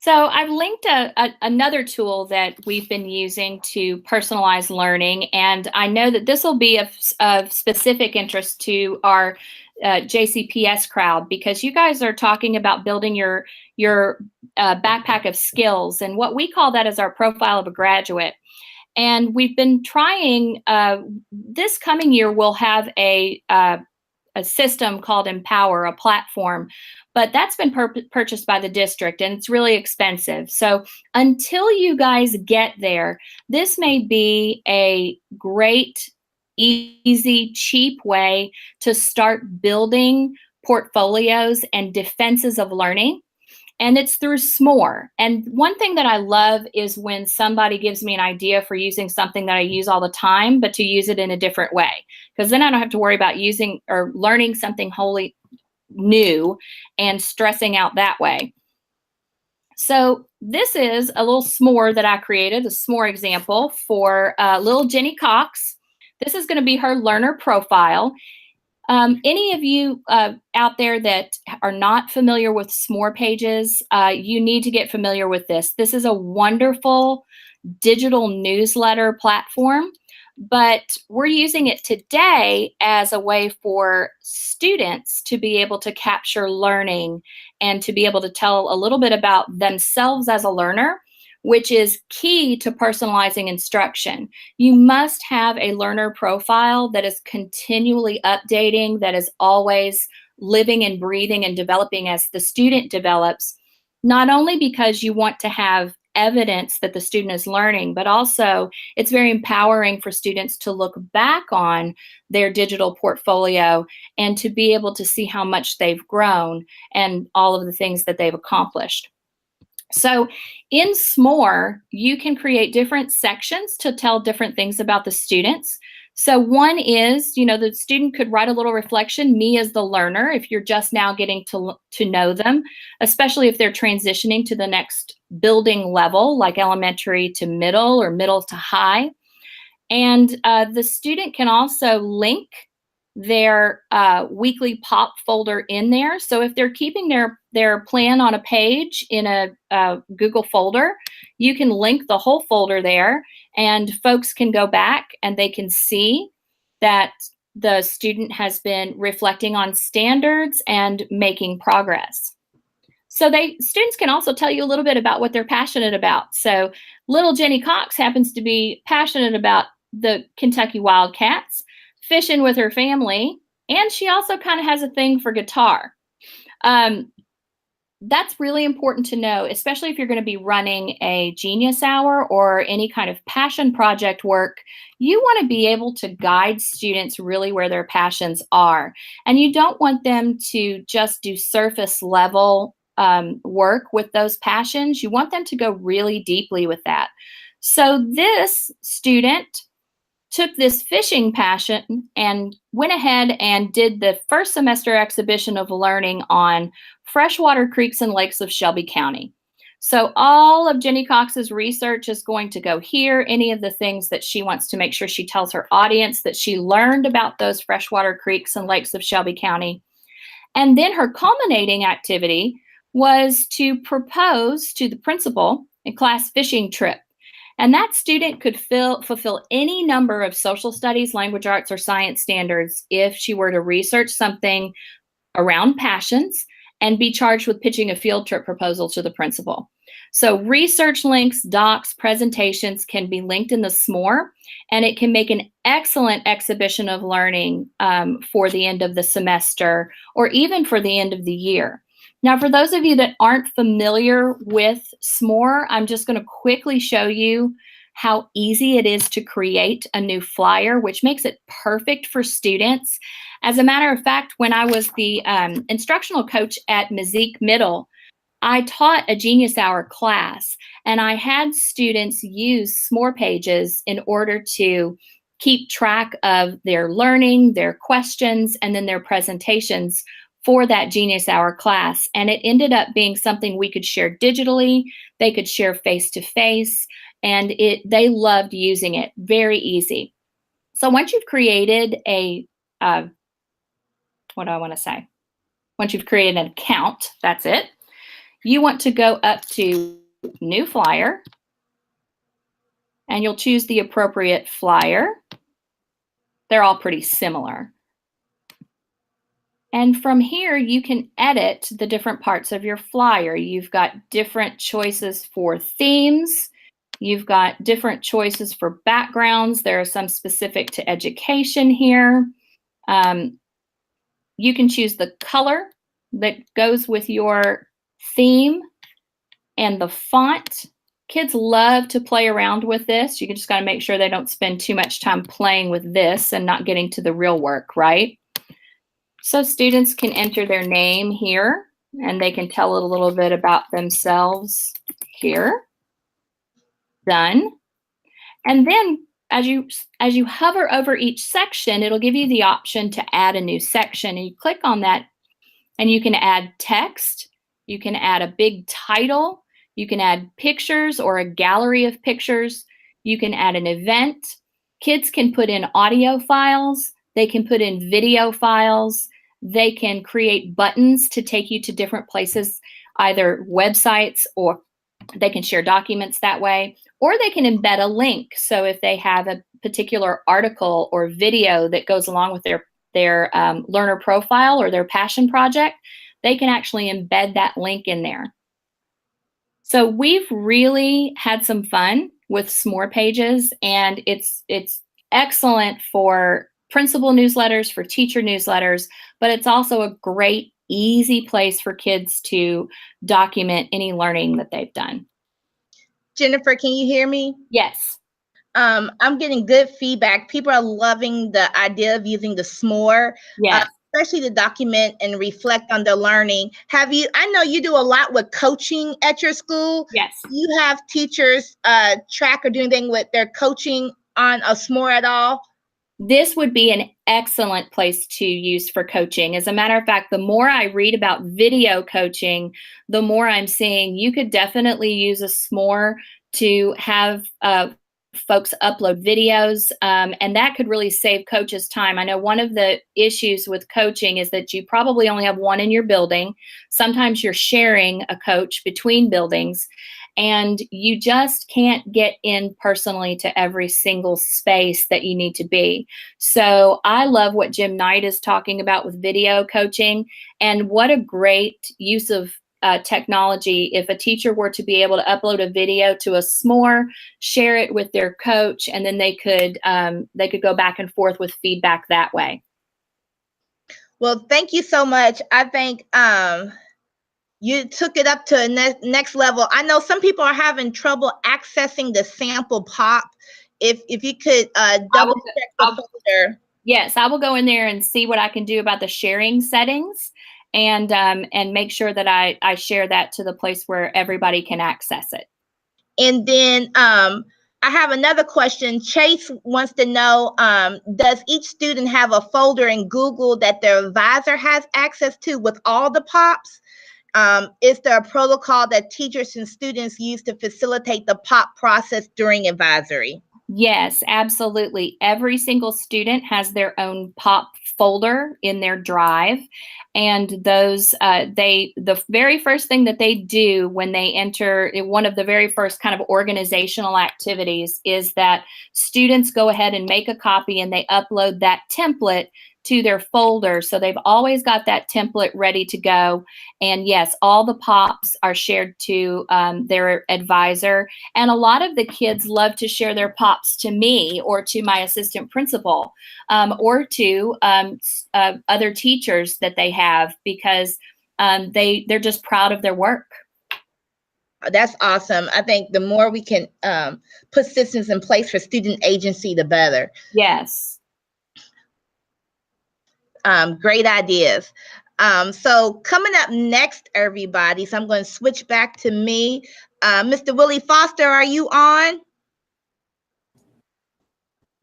So I've linked another tool that we've been using to personalize learning, and I know that this will be of specific interest to our JCPS crowd, because you guys are talking about building your backpack of skills, and what we call that is our profile of a graduate. And we've been trying, this coming year we'll have a system called Empower, a platform, but that's been purchased by the district and it's really expensive. So until you guys get there, this may be a great, easy, cheap way to start building portfolios and defenses of learning. And it's through Smore. And one thing that I love is when somebody gives me an idea for using something that I use all the time, but to use it in a different way. Because then I don't have to worry about using or learning something wholly new and stressing out that way. So this is a little Smore that I created, a Smore example for little Jenny Cox. This is going to be her learner profile. Any of you out there that are not familiar with Smore pages, you need to get familiar with this. This is a wonderful digital newsletter platform, but we're using it today as a way for students to be able to capture learning and to be able to tell a little bit about themselves as a learner, which is key to personalizing instruction. You must have a learner profile that is continually updating, that is always living and breathing and developing as the student develops, not only because you want to have evidence that the student is learning, but also it's very empowering for students to look back on their digital portfolio and to be able to see how much they've grown and all of the things that they've accomplished. So in Smore, you can create different sections to tell different things about the students. So one is, the student could write a little reflection, me as the learner, if you're just now getting to know them, especially if they're transitioning to the next building level, like elementary to middle or middle to high. And the student can also link their weekly pop folder in there. So if they're keeping their plan on a page in a Google folder, you can link the whole folder there, and folks can go back and they can see that the student has been reflecting on standards and making progress. So students can also tell you a little bit about what they're passionate about. So little Jenny Cox happens to be passionate about the Kentucky Wildcats, fishing with her family, and she also kind of has a thing for guitar. That's really important to know, especially if you're going to be running a Genius Hour or any kind of passion project work. You want to be able to guide students really where their passions are. And you don't want them to just do surface level work with those passions. You want them to go really deeply with that. So this student took this fishing passion and went ahead and did the first semester exhibition of learning on freshwater creeks and lakes of Shelby County. So all of Jenny Cox's research is going to go here, any of the things that she wants to make sure she tells her audience that she learned about those freshwater creeks and lakes of Shelby County. And then her culminating activity was to propose to the principal a class fishing trip. And that student could fulfill any number of social studies, language arts, or science standards if she were to research something around passions and be charged with pitching a field trip proposal to the principal. So research links, docs, presentations can be linked in the Smore, and it can make an excellent exhibition of learning for the end of the semester or even for the end of the year. Now, for those of you that aren't familiar with Smore, I'm just going to quickly show you how easy it is to create a new flyer, which makes it perfect for students. As a matter of fact, when I was the instructional coach at Mazik Middle, I taught a Genius Hour class, and I had students use S'more pages in order to keep track of their learning, their questions, and then their presentations for that Genius Hour class. And it ended up being something we could share digitally, they could share face-to-face, and they loved using it. Very easy. So once you've created what do I want to say? Once you've created an account, that's it. You want to go up to New Flyer, and you'll choose the appropriate flyer. They're all pretty similar. And from here, you can edit the different parts of your flyer. You've got different choices for themes. You've got different choices for backgrounds. There are some specific to education here. You can choose the color that goes with your theme and the font. Kids love to play around with this. You just got to make sure they don't spend too much time playing with this and not getting to the real work, right? So students can enter their name here, and they can tell a little bit about themselves here. Done. And then as you hover over each section, it'll give you the option to add a new section. And you click on that, and you can add text. You can add a big title. You can add pictures or a gallery of pictures. You can add an event. Kids can put in audio files. They can put in video files. They can create buttons to take you to different places, either websites, or they can share documents that way, or they can embed a link. So if they have a particular article or video that goes along with their learner profile or their passion project, they can actually embed that link in there. So we've really had some fun with S'more pages, and it's excellent for principal newsletters, for teacher newsletters, but it's also a great, easy place for kids to document any learning that they've done. Jennifer, can you hear me? Yes. I'm getting good feedback. People are loving the idea of using the S'more. Yes. Especially to document and reflect on their learning. I know you do a lot with coaching at your school. Yes. You have teachers track or do anything with their coaching on a S'more at all? This would be an excellent place to use for coaching. As a matter of fact, the more I read about video coaching, the more I'm seeing you could definitely use a S'more to have folks upload videos, and that could really save coaches time. I know one of the issues with coaching is that you probably only have one in your building. Sometimes you're sharing a coach between buildings, and you just can't get in personally to every single space that you need to be. So I love what Jim Knight is talking about with video coaching, and what a great use of technology if a teacher were to be able to upload a video to a S'more, share it with their coach, and then they could go back and forth with feedback that way. Well, thank you so much. I think you took it up to a next level. I know some people are having trouble accessing the sample pop. If you could double check the folder. Yes, I will go in there and see what I can do about the sharing settings, and make sure that I share that to the place where everybody can access it. And then I have another question. Chase wants to know, does each student have a folder in Google that their advisor has access to with all the POPs? Is there a protocol that teachers and students use to facilitate the POP process during advisory? Yes, absolutely. Every single student has their own POP folder in their drive, and those the very first thing that they do when they enter, one of the very first kind of organizational activities is that students go ahead and make a copy, and they upload that template to their folder. So they've always got that template ready to go. And yes, all the POPs are shared to their advisor. And a lot of the kids love to share their POPs to me or to my assistant principal, or to other teachers that they have, because they're just proud of their work. That's awesome. I think the more we can put systems in place for student agency, the better. Yes. Great ideas. So coming up next, everybody, so I'm going to switch back to me. Mr. Willie Foster, are you on?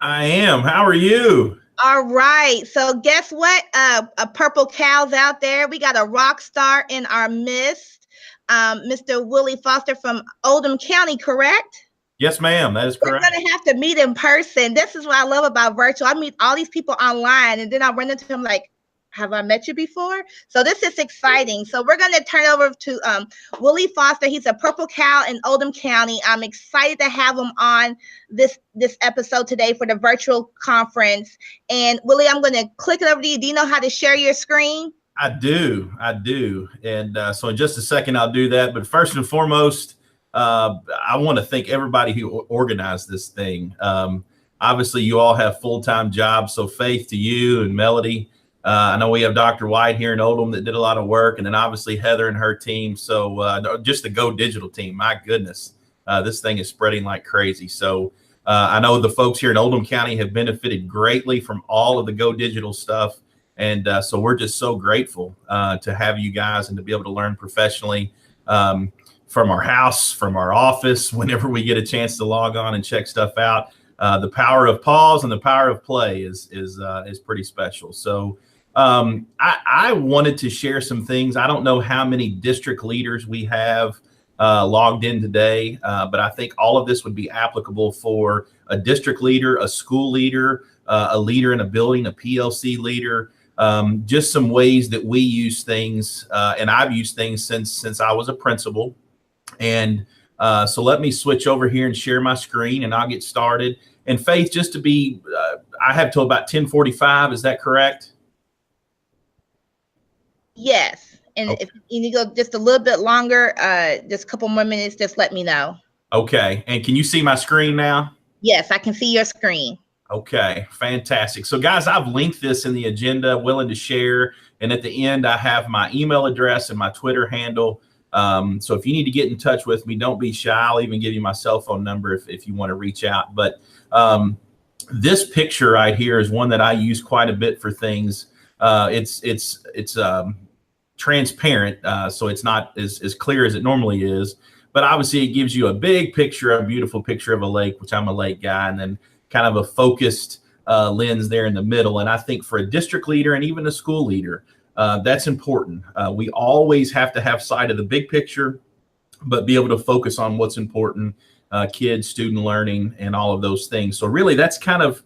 I am. How are you? All right. So guess what? A purple cow's out there. We got a rock star in our midst. Mr. Willie Foster from Oldham County, correct? Yes, ma'am. That is correct. We're going to have to meet in person. This is what I love about virtual. I meet all these people online, and then I run into them like, have I met you before? So this is exciting. So we're going to turn over to Willie Foster. He's a Purple Cow in Oldham County. I'm excited to have him on this episode today for the virtual conference. And Willie, I'm going to click it over to you. Do you know how to share your screen? I do. And so in just a second, I'll do that. But first and foremost, I want to thank everybody who organized this thing. Obviously, you all have full-time jobs. So Faith, to you and Melody. I know we have Dr. White here in Oldham that did a lot of work, and then obviously Heather and her team. So just the Go Digital team, my goodness, this thing is spreading like crazy. So I know the folks here in Oldham County have benefited greatly from all of the Go Digital stuff. And so we're just so grateful to have you guys and to be able to learn professionally from our house, from our office, whenever we get a chance to log on and check stuff out. The power of pause and the power of play is pretty special. So I wanted to share some things. I don't know how many district leaders we have logged in today, but I think all of this would be applicable for a district leader, a school leader, a leader in a building, a PLC leader, just some ways that we use things. And I've used things since I was a principal. And so let me switch over here and share my screen and I'll get started. And Faith, just to be, I have till about 10:45. Is that correct? Yes. And Okay. if you need to go just a little bit longer, just a couple more minutes, just let me know. Okay. And can you see my screen now? Yes, I can see your screen. Okay, fantastic. So guys, I've linked this in the agenda, willing to share. And at the end, I have my email address and my Twitter handle. So if you need to get in touch with me, don't be shy. I'll even give you my cell phone number if you want to reach out. But this picture right here is one that I use quite a bit for things. It's transparent, so it's not as clear as it normally is. But obviously, it gives you a big picture, a beautiful picture of a lake, which I'm a lake guy, and then kind of a focused lens there in the middle. And I think for a district leader and even a school leader, that's important. We always have to have sight of the big picture, but be able to focus on what's important, kids, student learning, and all of those things. So really, that's kind of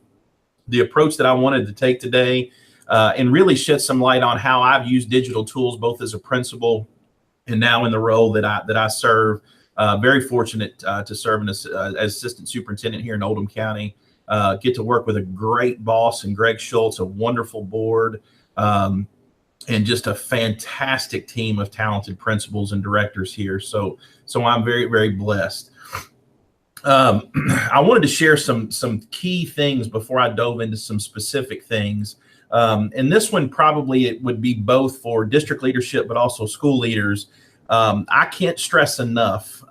the approach that I wanted to take today, and really shed some light on how I've used digital tools, both as a principal and now in the role that I serve. Very fortunate to serve as assistant superintendent here in Oldham County. Get to work with a great boss and Greg Schultz, a wonderful board, and just a fantastic team of talented principals and directors here. So I'm very, very blessed. I wanted to share some key things before I dove into some specific things. And this one probably it would be both for district leadership, but also school leaders. I can't stress enough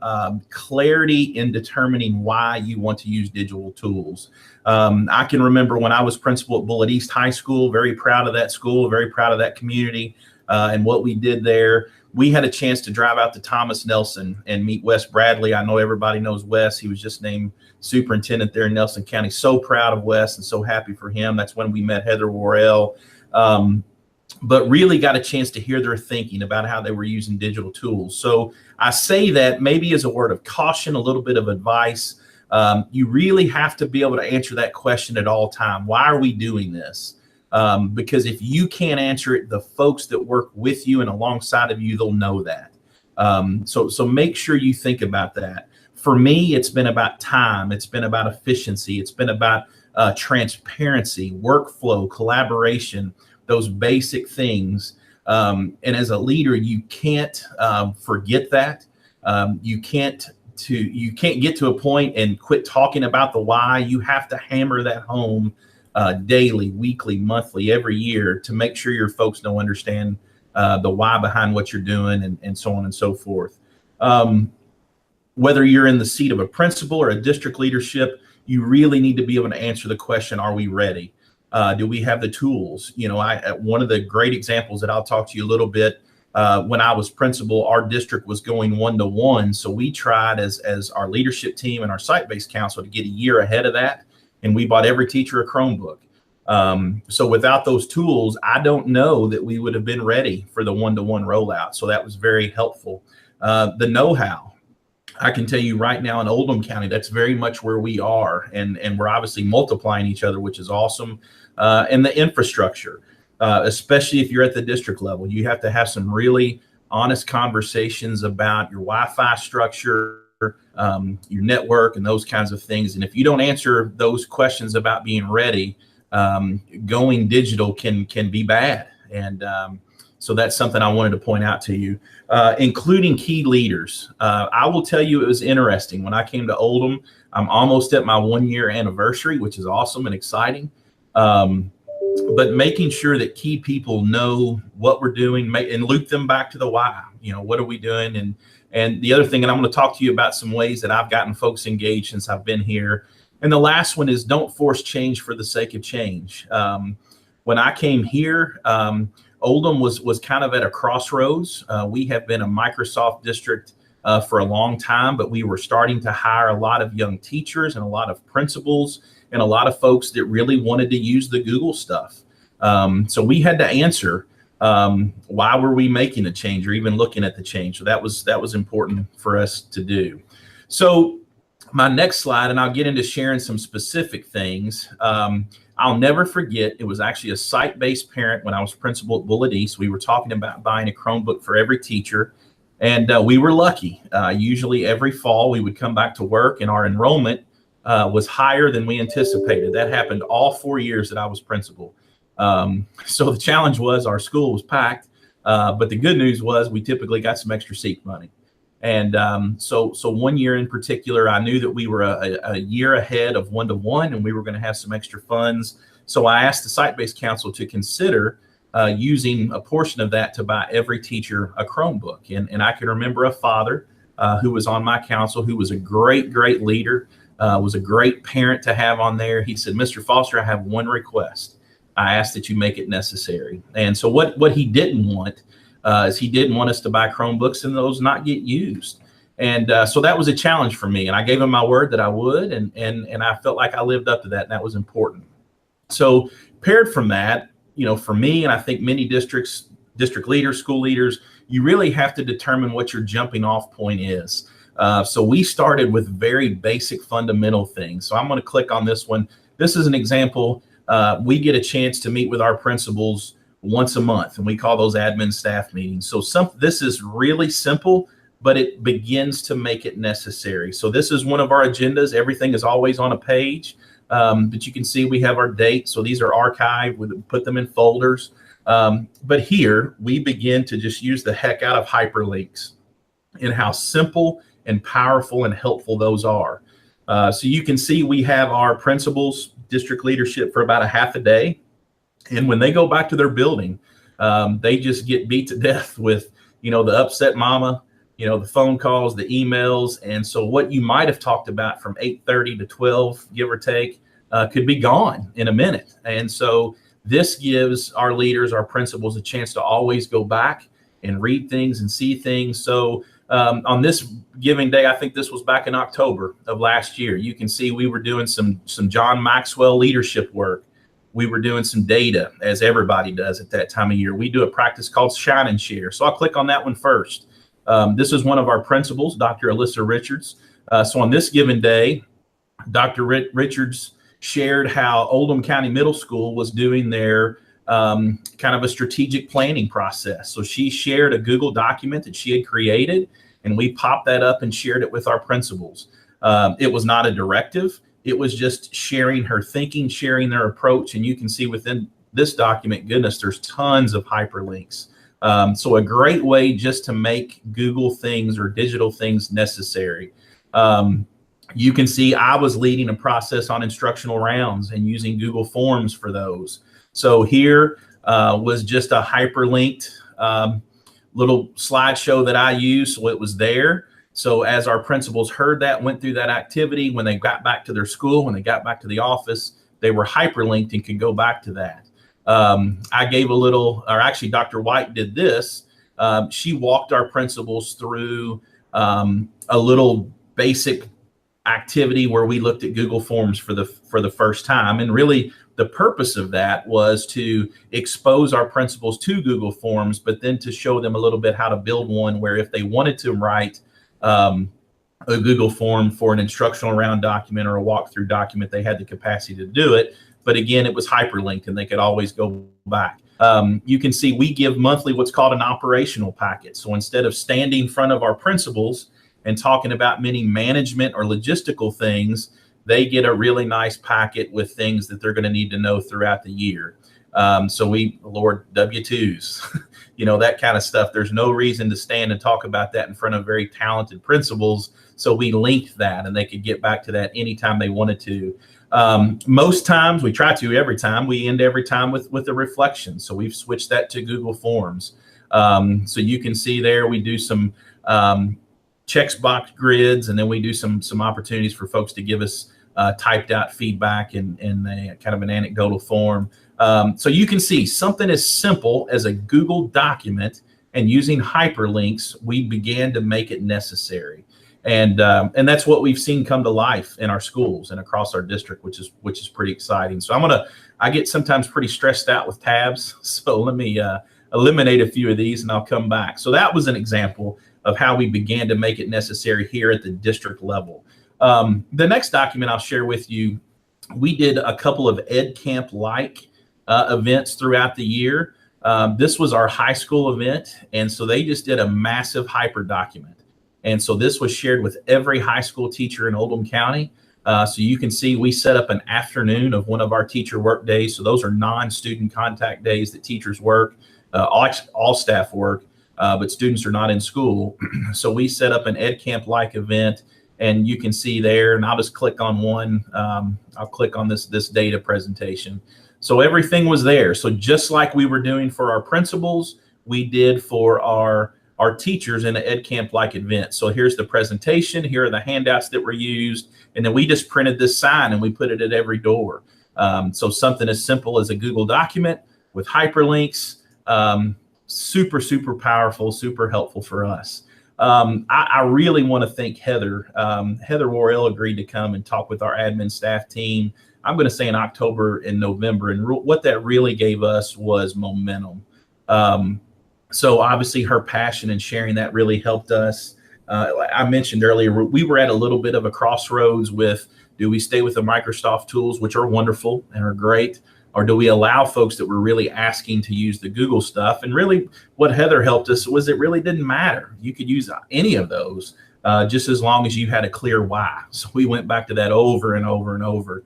clarity in determining why you want to use digital tools. I can remember when I was principal at Bullitt East High School, very proud of that school, very proud of that community and what we did there. We had a chance to drive out to Thomas Nelson and meet Wes Bradley. I know everybody knows Wes. He was just named superintendent there in Nelson County. So proud of Wes and so happy for him. That's when we met Heather Worrell. But really got a chance to hear their thinking about how they were using digital tools. So I say that maybe as a word of caution, a little bit of advice. You really have to be able to answer that question at all time. Why are we doing this? Because if you can't answer it, the folks that work with you and alongside of you, they'll know that. So make sure you think about that. For me, it's been about time. It's been about efficiency. It's been about transparency, workflow, collaboration, those basic things. And as a leader, you can't forget that. You can't get to a point and quit talking about the why. You have to hammer that home daily, weekly, monthly, every year to make sure your folks don't understand the why behind what you're doing and so on and so forth. whether you're in the seat of a principal or a district leadership, you really need to be able to answer the question, are we ready? Do we have the tools? You know, one of the great examples that I'll talk to you a little bit, when I was principal, our district was going one-to-one. So we tried as our leadership team and our site-based council to get a year ahead of that. And we bought every teacher a Chromebook. So without those tools, I don't know that we would have been ready for the one-to-one rollout. So that was very helpful. The know-how, I can tell you right now in Oldham County, that's very much where we are. And we're obviously multiplying each other, which is awesome. And the infrastructure, especially if you're at the district level, you have to have some really honest conversations about your Wi-Fi structure, your network, and those kinds of things. And if you don't answer those questions about being ready, going digital can be bad. And so that's something I wanted to point out to you, including key leaders. I will tell you, it was interesting. When I came to Oldham, I'm almost at my 1-year anniversary, which is awesome and exciting. But making sure that key people know what we're doing and loop them back to the why. You know, what are we doing? And the other thing, and I'm going to talk to you about some ways that I've gotten folks engaged since I've been here. And the last one is don't force change for the sake of change. When I came here, Oldham was kind of at a crossroads. We have been a Microsoft district for a long time, but we were starting to hire a lot of young teachers and a lot of principals and a lot of folks that really wanted to use the Google stuff. So we had to answer, why were we making a change or even looking at the change? So that was important for us to do. So my next slide, and I'll get into sharing some specific things. I'll never forget, it was actually a site-based parent when I was principal at Bullitt East. We were talking about buying a Chromebook for every teacher, and we were lucky. Usually every fall we would come back to work and our enrollment was higher than we anticipated. That happened all 4 years that I was principal. So the challenge was our school was packed, but the good news was we typically got some extra seat money. And so 1 year in particular, I knew that we were a year ahead of one-to-one and we were going to have some extra funds. So I asked the site-based council to consider using a portion of that to buy every teacher a Chromebook. And I can remember a father who was on my council, who was a great leader, was a great parent to have on there. He said, Mr. Foster, I have one request. I ask that you make it necessary. And so what he didn't want is he didn't want us to buy Chromebooks and those not get used. And so that was a challenge for me. And I gave him my word that I would. And I felt like I lived up to that. And that was important. So paired from that, you know, for me, and I think many district leaders, school leaders, you really have to determine what your jumping off point is. So we started with very basic fundamental things. So I'm going to click on this one. This is an example. We get a chance to meet with our principals once a month, and we call those admin staff meetings. So this is really simple, but it begins to make it necessary. So this is one of our agendas. Everything is always on a page, but you can see we have our dates. So these are archived. We put them in folders. But here we begin to just use the heck out of hyperlinks and how simple and powerful and helpful those are. So you can see we have our principals, district leadership for about a half a day. And when they go back to their building, they just get beat to death with, you know, the upset mama, you know, the phone calls, the emails. And so what you might have talked about from 8:30 to 12, give or take, could be gone in a minute. And so this gives our leaders, our principals, a chance to always go back and read things and see things. So on this giving day, I think this was back in October of last year, you can see we were doing some John Maxwell leadership work. We were doing some data, as everybody does at that time of year. We do a practice called Shine and Share. So I'll click on that one first. This is one of our principals, Dr. Alyssa Richards. So on this given day, Dr. Richards shared how Oldham County Middle School was doing their kind of a strategic planning process. So she shared a Google document that she had created, and we popped that up and shared it with our principals. It was not a directive. It was just sharing her thinking, sharing their approach. And you can see within this document, goodness, there's tons of hyperlinks. So a great way just to make Google things or digital things necessary. You can see I was leading a process on instructional rounds and using Google Forms for those. So here was just a hyperlinked little slideshow that I used. So it was there. So as our principals heard that, went through that activity, when they got back to their school, when they got back to the office, they were hyperlinked and could go back to that. I gave a little, or actually Dr. White did this. She walked our principals through a little basic activity where we looked at Google Forms for the first time. And really the purpose of that was to expose our principals to Google Forms, but then to show them a little bit how to build one where if they wanted to write a Google form for an instructional round document or a walkthrough document, they had the capacity to do it. But again, it was hyperlinked and they could always go back. You can see we give monthly what's called an operational packet. So instead of standing in front of our principals and talking about many management or logistical things, they get a really nice packet with things that they're going to need to know throughout the year. So we, Lord, W-2s, that kind of stuff. There's no reason to stand and talk about that in front of very talented principals. So we linked that and they could get back to that anytime they wanted to. Most times, we try to every time, we end every time with a reflection. So we've switched that to Google Forms. So you can see there, we do some checkbox grids, and then we do some opportunities for folks to give us typed out feedback in a kind of an anecdotal form. So you can see something as simple as a Google document and using hyperlinks, we began to make it necessary. And that's what we've seen come to life in our schools and across our district, which is pretty exciting. So I get sometimes pretty stressed out with tabs. So let me eliminate a few of these and I'll come back. So that was an example of how we began to make it necessary here at the district level. The next document I'll share with you, we did a couple of EdCamp-like events throughout the year. This was our high school event. And so they just did a massive hyper document. And so this was shared with every high school teacher in Oldham County. So you can see we set up an afternoon of one of our teacher work days. So those are non-student contact days that teachers work, all staff work, but students are not in school. So we set up an EdCamp-like event, and you can see there, and I'll just click on one. I'll click on this data presentation. So everything was there. So just like we were doing for our principals, we did for our teachers in an EdCamp-like event. So here's the presentation. Here are the handouts that were used. And then we just printed this sign and we put it at every door. So something as simple as a Google document with hyperlinks, super, super powerful, super helpful for us. I really want to thank Heather. Heather Worrell agreed to come and talk with our admin staff team. I'm going to say in October and November. And what that really gave us was momentum. So obviously her passion and sharing that really helped us. I mentioned earlier, we were at a little bit of a crossroads with, do we stay with the Microsoft tools, which are wonderful and are great, or do we allow folks that were really asking to use the Google stuff? And really what Heather helped us was it really didn't matter. You could use any of those just as long as you had a clear why. So we went back to that over and over and over.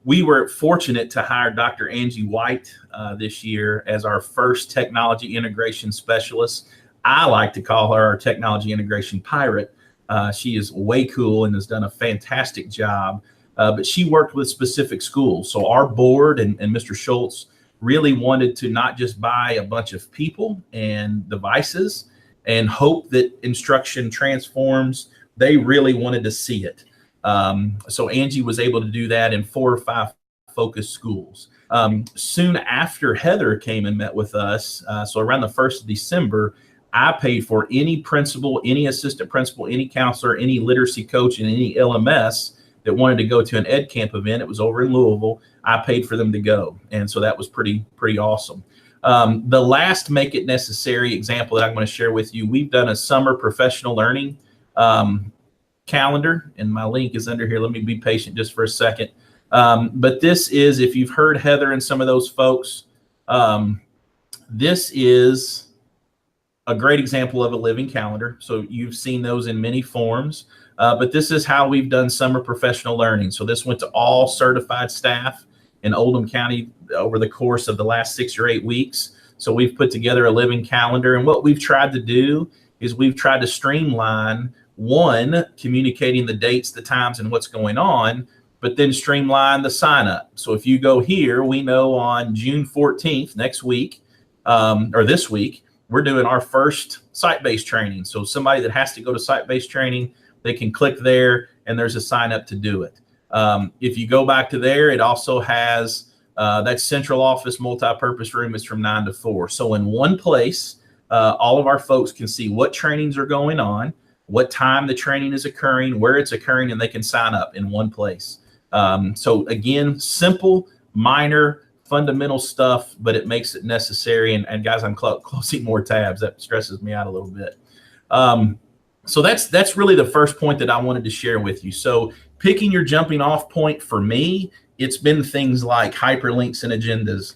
We were fortunate to hire Dr. Angie White this year as our first technology integration specialist. I like to call her our technology integration pirate. She is way cool and has done a fantastic job, but she worked with specific schools. So our board and Mr. Schultz really wanted to not just buy a bunch of people and devices and hope that instruction transforms. They really wanted to see it. So Angie was able to do that in 4 or 5 focus schools. Soon after Heather came and met with us, so around the 1st of December, I paid for any principal, any assistant principal, any counselor, any literacy coach, and any LMS that wanted to go to an EdCamp event. It was over in Louisville. I paid for them to go. And so that was pretty awesome. The last Make It Necessary example that I'm going to share with you, we've done a summer professional learning calendar, and my link is under here. Let me be patient just for a second. But this is, if you've heard Heather and some of those folks, this is a great example of a living calendar. So you've seen those in many forms, but this is how we've done summer professional learning. So this went to all certified staff in Oldham County over the course of the last 6 or 8 weeks. So we've put together a living calendar, and what we've tried to do is we've tried to streamline, one, communicating the dates, the times, and what's going on, but then streamline the sign up. So if you go here, we know on June 14th, next week, or this week, we're doing our first site-based training. So somebody that has to go to site-based training, they can click there and there's a sign up to do it. If you go back to there, it also has that central office multi-purpose room is from 9 to 4. So in one place, all of our folks can see what trainings are going on, what time the training is occurring, where it's occurring, and they can sign up in one place. So again, simple, minor, fundamental stuff, but it makes it necessary. And guys, I'm closing more tabs. That stresses me out a little bit. So that's really the first point that I wanted to share with you. So picking your jumping off point for me, it's been things like hyperlinks and agendas.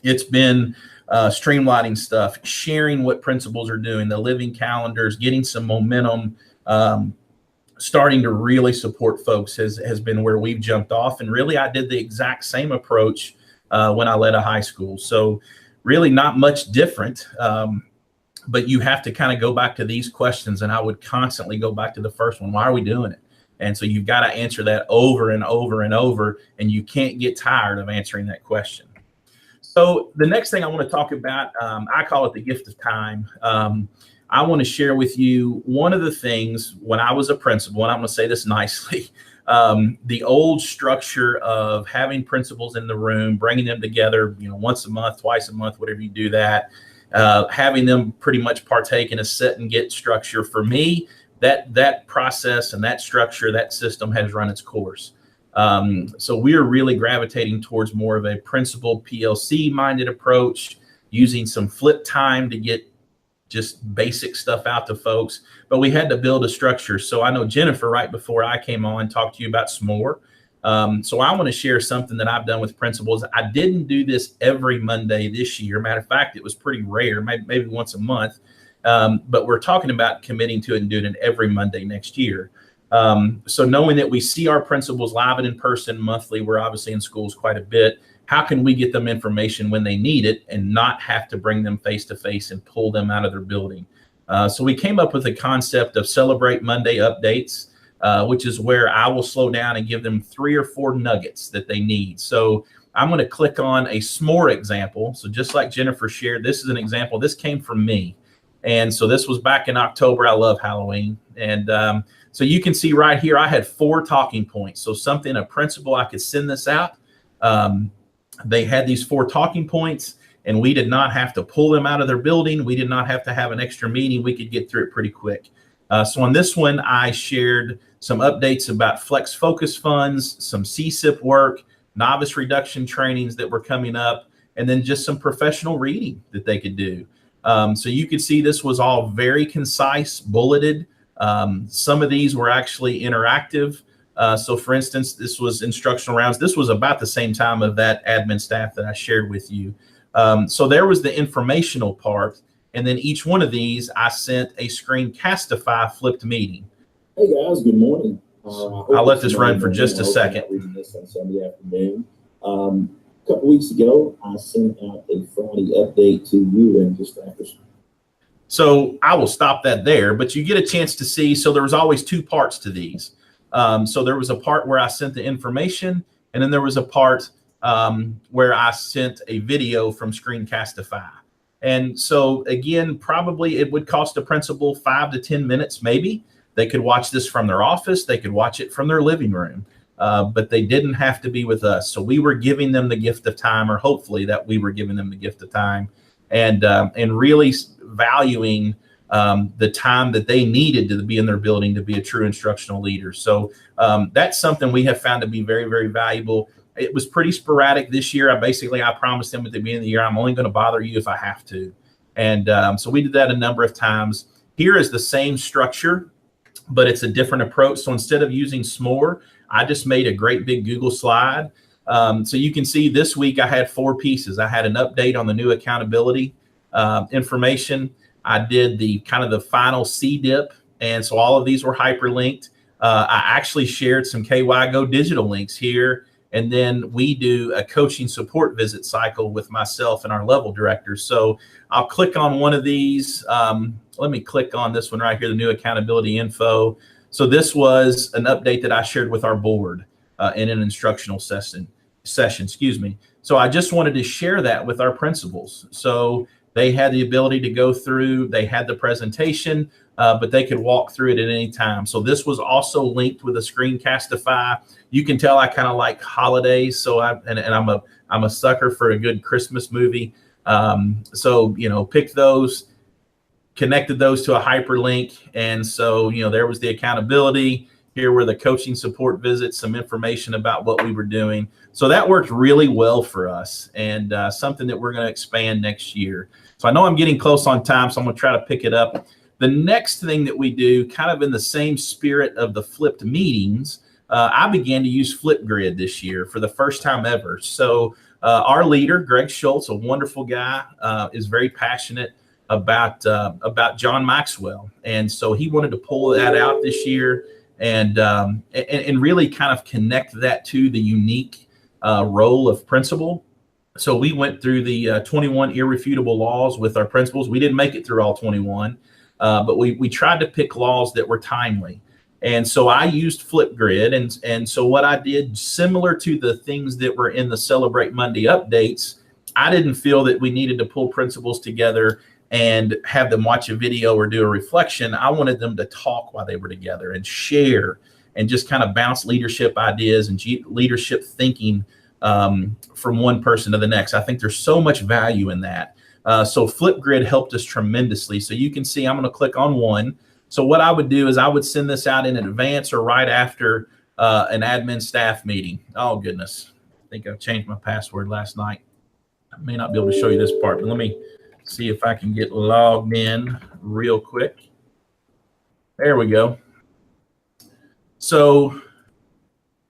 It's been streamlining stuff, sharing what principals are doing, the living calendars, getting some momentum, starting to really support folks has been where we've jumped off. And really, I did the exact same approach when I led a high school. So really not much different, but you have to kind of go back to these questions. And I would constantly go back to the first one. Why are we doing it? And so you've got to answer that over and over and over, and you can't get tired of answering that question. So the next thing I want to talk about, I call it the gift of time. I want to share with you one of the things when I was a principal, and I'm going to say this nicely, the old structure of having principals in the room, bringing them together, once a month, twice a month, whatever you do that, having them pretty much partake in a sit and get structure. For me, that process and that structure, that system has run its course. So we're really gravitating towards more of a principal PLC minded approach, using some flip time to get just basic stuff out to folks, but we had to build a structure. So I know Jennifer, right before I came on, talked to you about SMORE. So I want to share something that I've done with principals. I didn't do this every Monday this year. Matter of fact, it was pretty rare, maybe once a month. But we're talking about committing to it and doing it every Monday next year. So knowing that we see our principals live and in person monthly, we're obviously in schools quite a bit. How can we get them information when they need it and not have to bring them face to face and pull them out of their building? So we came up with a concept of Celebrate Monday updates, which is where I will slow down and give them 3 or 4 nuggets that they need. So I'm going to click on a SMORE example. So just like Jennifer shared, this is an example. This came from me. And so this was back in October. I love Halloween. And so you can see right here, I had 4 talking points. So something, a principal, I could send this out. They had these 4 talking points, and we did not have to pull them out of their building. We did not have to have an extra meeting. We could get through it pretty quick. So on this one, I shared some updates about Flex Focus funds, some CSIP work, novice reduction trainings that were coming up, and then just some professional reading that they could do. So you could see this was all very concise, bulleted. Some of these were actually interactive. So for instance, this was instructional rounds. This was about the same time of that admin staff that I shared with you. So there was the informational part. And then each one of these, I sent a Screencastify flipped meeting. Hey guys, good morning. I'll let this run for just a second. Reading this on Sunday afternoon. A couple weeks ago, I sent out a Friday update to you and just after. So I will stop that there, but you get a chance to see. So there was always 2 parts to these. So there was a part where I sent the information, and then there was a part where I sent a video from Screencastify. And so again, probably it would cost a principal 5 to 10 minutes, maybe. They could watch this from their office. They could watch it from their living room, but they didn't have to be with us. So we were giving them the gift of time, or hopefully that we were giving them the gift of time, and really valuing the time that they needed to be in their building to be a true instructional leader. So that's something we have found to be very, very valuable. It was pretty sporadic this year. I promised them at the beginning of the year, I'm only going to bother you if I have to. And so we did that a number of times. Here is the same structure, but it's a different approach. So instead of using SMORE, I just made a great big Google slide. So you can see this week I had 4 pieces. I had an update on the new accountability information. I did the kind of the final CDIP. And so all of these were hyperlinked. I actually shared some KY Go digital links here. And then we do a coaching support visit cycle with myself and our level directors. So I'll click on one of these. Let me click on this one right here, the new accountability info. So this was an update that I shared with our board in an instructional session, excuse me. So I just wanted to share that with our principals. So They had the ability to go through, they had the presentation, but they could walk through it at any time. So this was also linked with a Screencastify. You can tell I kind of like holidays, so I'm a sucker for a good Christmas movie. So, you know, picked those, connected those to a hyperlink. And so, you know, there was the accountability. Here were the coaching support visits, some information about what we were doing. So that worked really well for us, and something that we're going to expand next year. So I know I'm getting close on time, so I'm going to try to pick it up. The next thing that we do, kind of in the same spirit of the flipped meetings, I began to use Flipgrid this year for the first time ever. So our leader, Greg Schultz, a wonderful guy, is very passionate about John Maxwell. And so he wanted to pull that out this year and really kind of connect that to the unique role of principal. So we went through the 21 irrefutable laws with our principals. We didn't make it through all 21, but we tried to pick laws that were timely. And so I used Flipgrid. And so what I did, similar to the things that were in the Celebrate Monday updates, I didn't feel that we needed to pull principals together and have them watch a video or do a reflection. I wanted them to talk while they were together and share and just kind of bounce leadership ideas and leadership thinking from one person to the next. I think there's so much value in that. So Flipgrid helped us tremendously. So you can see I'm going to click on one. So what I would do is I would send this out in advance or right after an admin staff meeting. Oh, goodness. I think I changed my password last night. I may not be able to show you this part, but let me see if I can get logged in real quick. There we go. So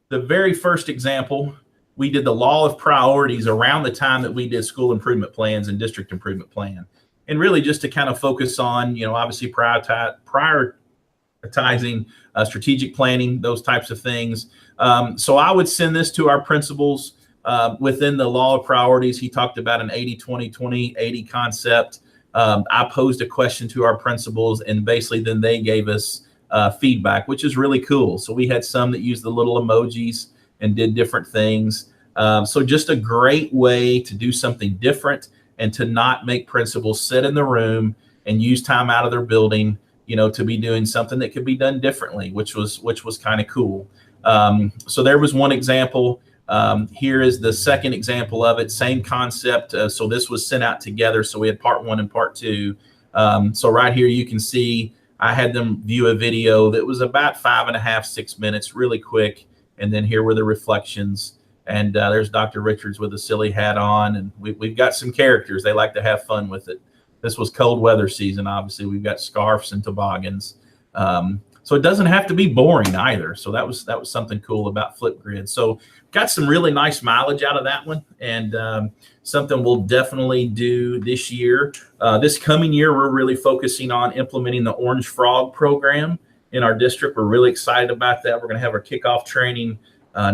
the very first example, we did the law of priorities around the time that we did school improvement plans and district improvement plan. And really just to kind of focus on, you know, obviously prioritizing strategic planning, those types of things. So I would send this to our principals within the law of priorities. He talked about an 80-20-20-80 concept. I posed a question to our principals, and basically then they gave us feedback, which is really cool. So we had some that used the little emojis and did different things. So just a great way to do something different and to not make principals sit in the room and use time out of their building, you know, to be doing something that could be done differently, which was kind of cool. So there was one example. Here is the second example of it. Same concept. So this was sent out together. So we had part 1 and part 2. So right here, you can see I had them view a video that was about 5.5, 6 minutes, really quick. And then here were the reflections. And there's Dr. Richards with a silly hat on. And we've got some characters. They like to have fun with it. This was cold weather season. Obviously, we've got scarves and toboggans. So it doesn't have to be boring either. So that was something cool about Flipgrid. So got some really nice mileage out of that one, and something we'll definitely do this year. This coming year, we're really focusing on implementing the Orange Frog program in our district. We're really excited about that. We're going to have our kickoff training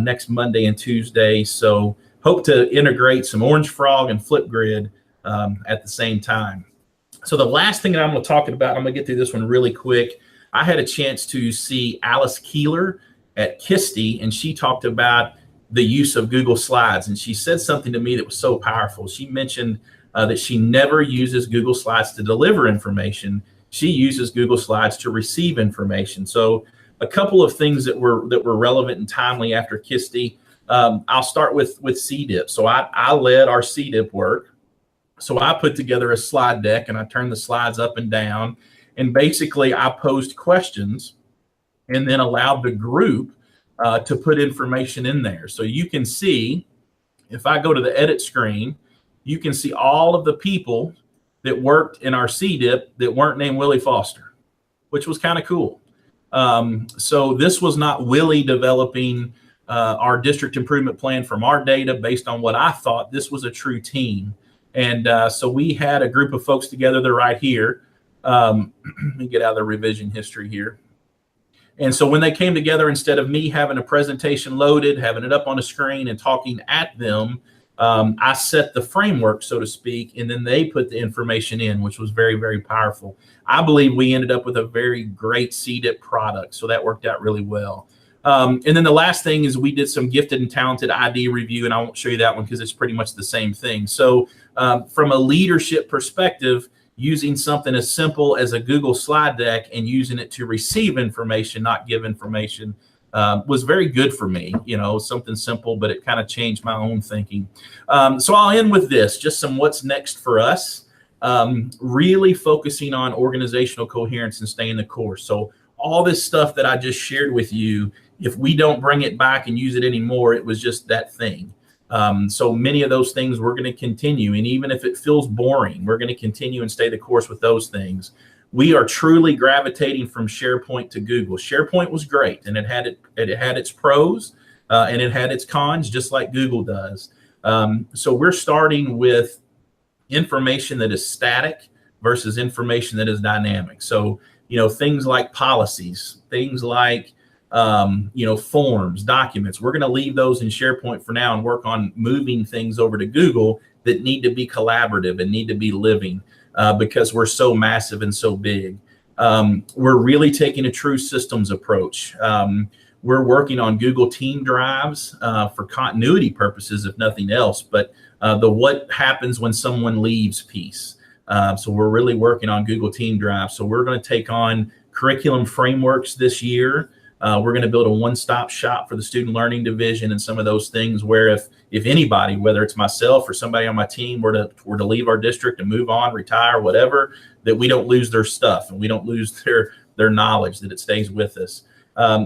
next Monday and Tuesday. So hope to integrate some Orange Frog and Flipgrid at the same time. So the last thing that I'm going to talk about, I'm going to get through this one really quick. I had a chance to see Alice Keeler at KISTI, and she talked about the use of Google Slides. And she said something to me that was so powerful. She mentioned that she never uses Google Slides to deliver information. She uses Google Slides to receive information. So a couple of things that were relevant and timely after KISTI. I'll start with CDIP. So I led our CDIP work. So I put together a slide deck, and I turned the slides up and down. And basically, I posed questions and then allowed the group to put information in there. So you can see, if I go to the edit screen, you can see all of the people that worked in our CDIP that weren't named Willie Foster, which was kind of cool. So this was not Willie developing our district improvement plan from our data based on what I thought. This was a true team. And so we had a group of folks together. They're right here. Let me get out of the revision history here. And so when they came together, instead of me having a presentation loaded, having it up on a screen and talking at them, I set the framework, so to speak, and then they put the information in, which was very, very powerful. I believe we ended up with a very great CDIP product. So that worked out really well. And then the last thing is we did some gifted and talented ID review, and I won't show you that one because it's pretty much the same thing. So from a leadership perspective, using something as simple as a Google slide deck and using it to receive information, not give information, was very good for me. You know, something simple, but it kind of changed my own thinking. So I'll end with this, just some what's next for us, really focusing on organizational coherence and staying the course. So all this stuff that I just shared with you, if we don't bring it back and use it anymore, it was just that thing. So many of those things we're going to continue. And even if it feels boring, we're going to continue and stay the course with those things. We are truly gravitating from SharePoint to Google. SharePoint was great, and it had its pros and it had its cons, just like Google does. So we're starting with information that is static versus information that is dynamic. So, you know, things like policies, things like you know, forms, documents. We're going to leave those in SharePoint for now and work on moving things over to Google that need to be collaborative and need to be living because we're so massive and so big. We're really taking a true systems approach. We're working on Google Team drives for continuity purposes, if nothing else, but the what happens when someone leaves piece. So we're really working on Google Team drives. So we're going to take on curriculum frameworks this year. We're going to build a one-stop shop for the student learning division and some of those things where if anybody, whether it's myself or somebody on my team were to leave our district and move on, retire, whatever, that we don't lose their stuff and we don't lose their knowledge, that it stays with us.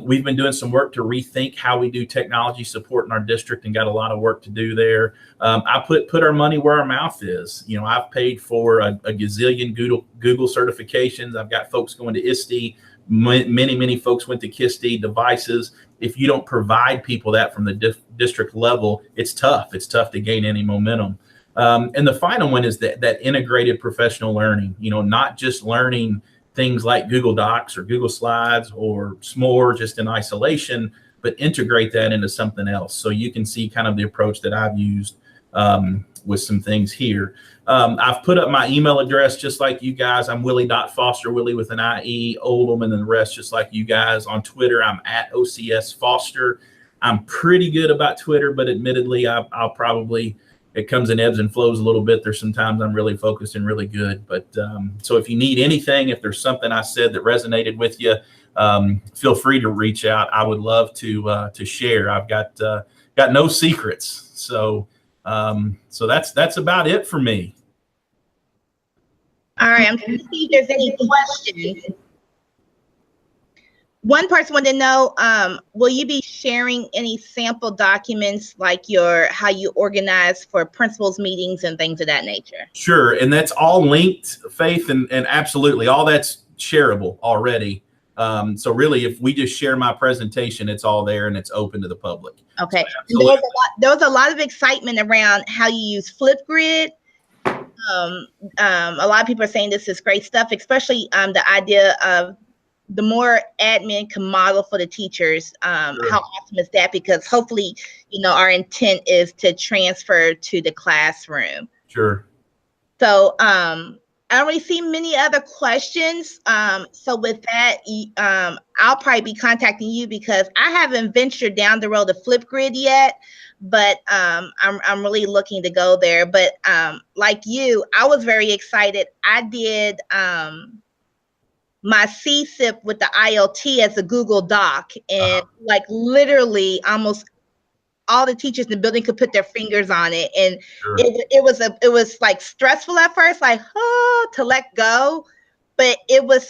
We've been doing some work to rethink how we do technology support in our district and got a lot of work to do there. I put our money where our mouth is. You know, I've paid for a gazillion Google certifications. I've got folks going to ISTE. Many folks went to KISTE devices. If you don't provide people that from the district level, it's tough. It's tough to gain any momentum. And the final one is that integrated professional learning, you know, not just learning things like Google Docs or Google Slides or SMORE just in isolation, but integrate that into something else. So you can see kind of the approach that I've used with some things here. I've put up my email address just like you guys. I'm Willie.Foster, Willie with an IE, Oldham, and then the rest just like you guys. On Twitter, I'm at OCS Foster. I'm pretty good about Twitter, but admittedly, I'll probably, it comes in ebbs and flows a little bit. There's sometimes I'm really focused and really good. But so if you need anything, if there's something I said that resonated with you, feel free to reach out. I would love to share. I've got no secrets. So that's about it for me. All right, I'm going to see if there's any questions. One person wanted to know, will you be sharing any sample documents like how you organize for principals meetings and things of that nature? Sure, and that's all linked, Faith, and absolutely, all that's shareable already. So really, if we just share my presentation, it's all there and it's open to the public. Okay, so there was a lot of excitement around how you use Flipgrid. A lot of people are saying this is great stuff, especially the idea of the more admin can model for the teachers. Sure. How awesome is that? Because hopefully, you know, our intent is to transfer to the classroom. Sure. So I don't really see many other questions. So with that, I'll probably be contacting you because I haven't ventured down the road of Flipgrid yet. But I'm really looking to go there. But like you, I was very excited. I did my CSIP with the IoT as a Google Doc, and like literally almost all the teachers in the building could put their fingers on it. And sure. it was like stressful at first, like to let go, but it was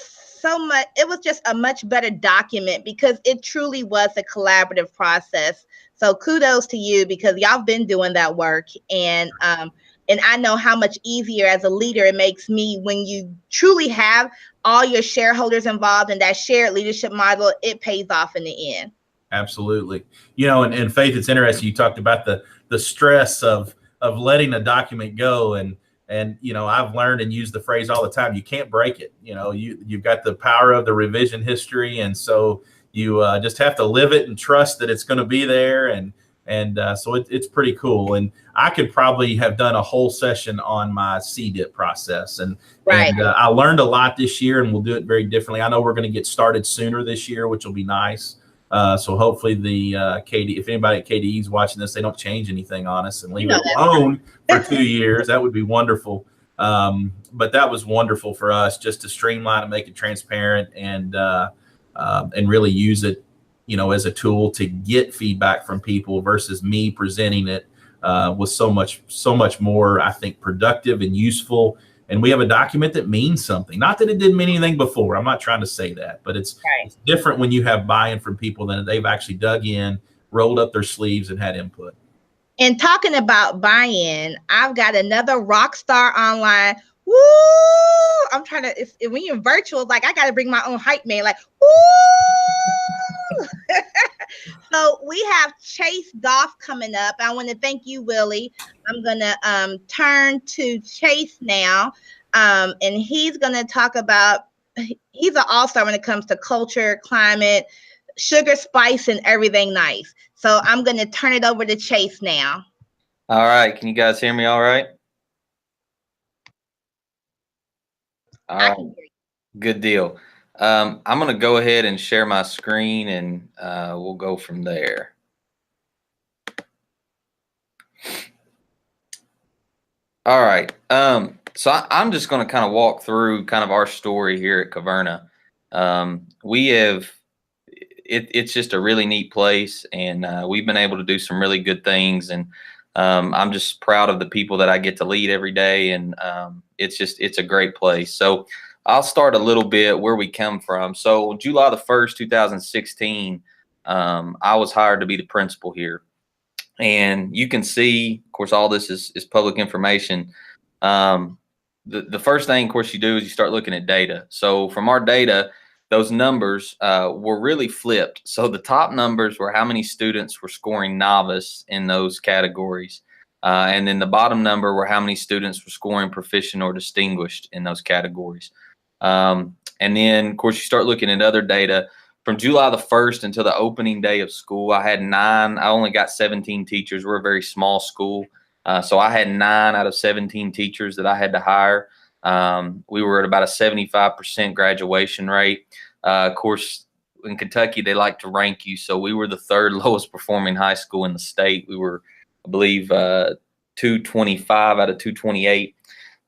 just a much better document because it truly was a collaborative process. So kudos to you because y'all been doing that work. And I know how much easier as a leader it makes me when you truly have all your shareholders involved in that shared leadership model. It pays off in the end. Absolutely. You know, and Faith, it's interesting. You talked about the stress of letting a document go. And, you know, I've learned and used the phrase all the time, you can't break it. You know, you've got the power of the revision history. And so you just have to live it and trust that it's going to be there. And so it's pretty cool. And I could probably have done a whole session on my CDIP process. And I learned a lot this year, and we'll do it very differently. I know we're going to get started sooner this year, which will be nice. So hopefully the KD, if anybody at KDE is watching this, they don't change anything on us and leave it alone for 2 years. That would be wonderful. But that was wonderful for us, just to streamline and make it transparent, and really use it, as a tool to get feedback from people versus me presenting it, was so much more, I think, productive and useful. And we have a document that means something. Not that it didn't mean anything before. I'm not trying to say that, but it's different when you have buy-in from people than they've actually dug in, rolled up their sleeves, and had input. And talking about buy-in, I've got another rock star online. Woo! I'm trying to, when you're virtual, like I got to bring my own hype man, like, woo! So we have Chase Goff coming up. I want to thank you, Willie. I'm going to turn to Chase now. And he's going to talk about, he's an all-star when it comes to culture, climate, sugar, spice, and everything nice. So I'm going to turn it over to Chase now. All right. Can you guys hear me all right? All right. Good deal. I'm going to go ahead and share my screen, and we'll go from there. All right. So I'm just going to kind of walk through kind of our story here at Caverna. It's just a really neat place, and we've been able to do some really good things. And I'm just proud of the people that I get to lead every day. And it's a great place. So I'll start a little bit where we come from. So July the 1st, 2016, I was hired to be the principal here. And you can see, of course, all this is public information. The first thing, of course, you do is you start looking at data. So from our data, those numbers were really flipped. So the top numbers were how many students were scoring novice in those categories. And then the bottom number were how many students were scoring proficient or distinguished in those categories. And then, of course, you start looking at other data. From July the 1st until the opening day of school, I had 9. I only got 17 teachers. We're a very small school. So I had 9 out of 17 teachers that I had to hire. We were at about a 75% graduation rate. Of course, in Kentucky, they like to rank you. So we were the 3rd lowest performing high school in the state. We were, I believe, 225 out of 228.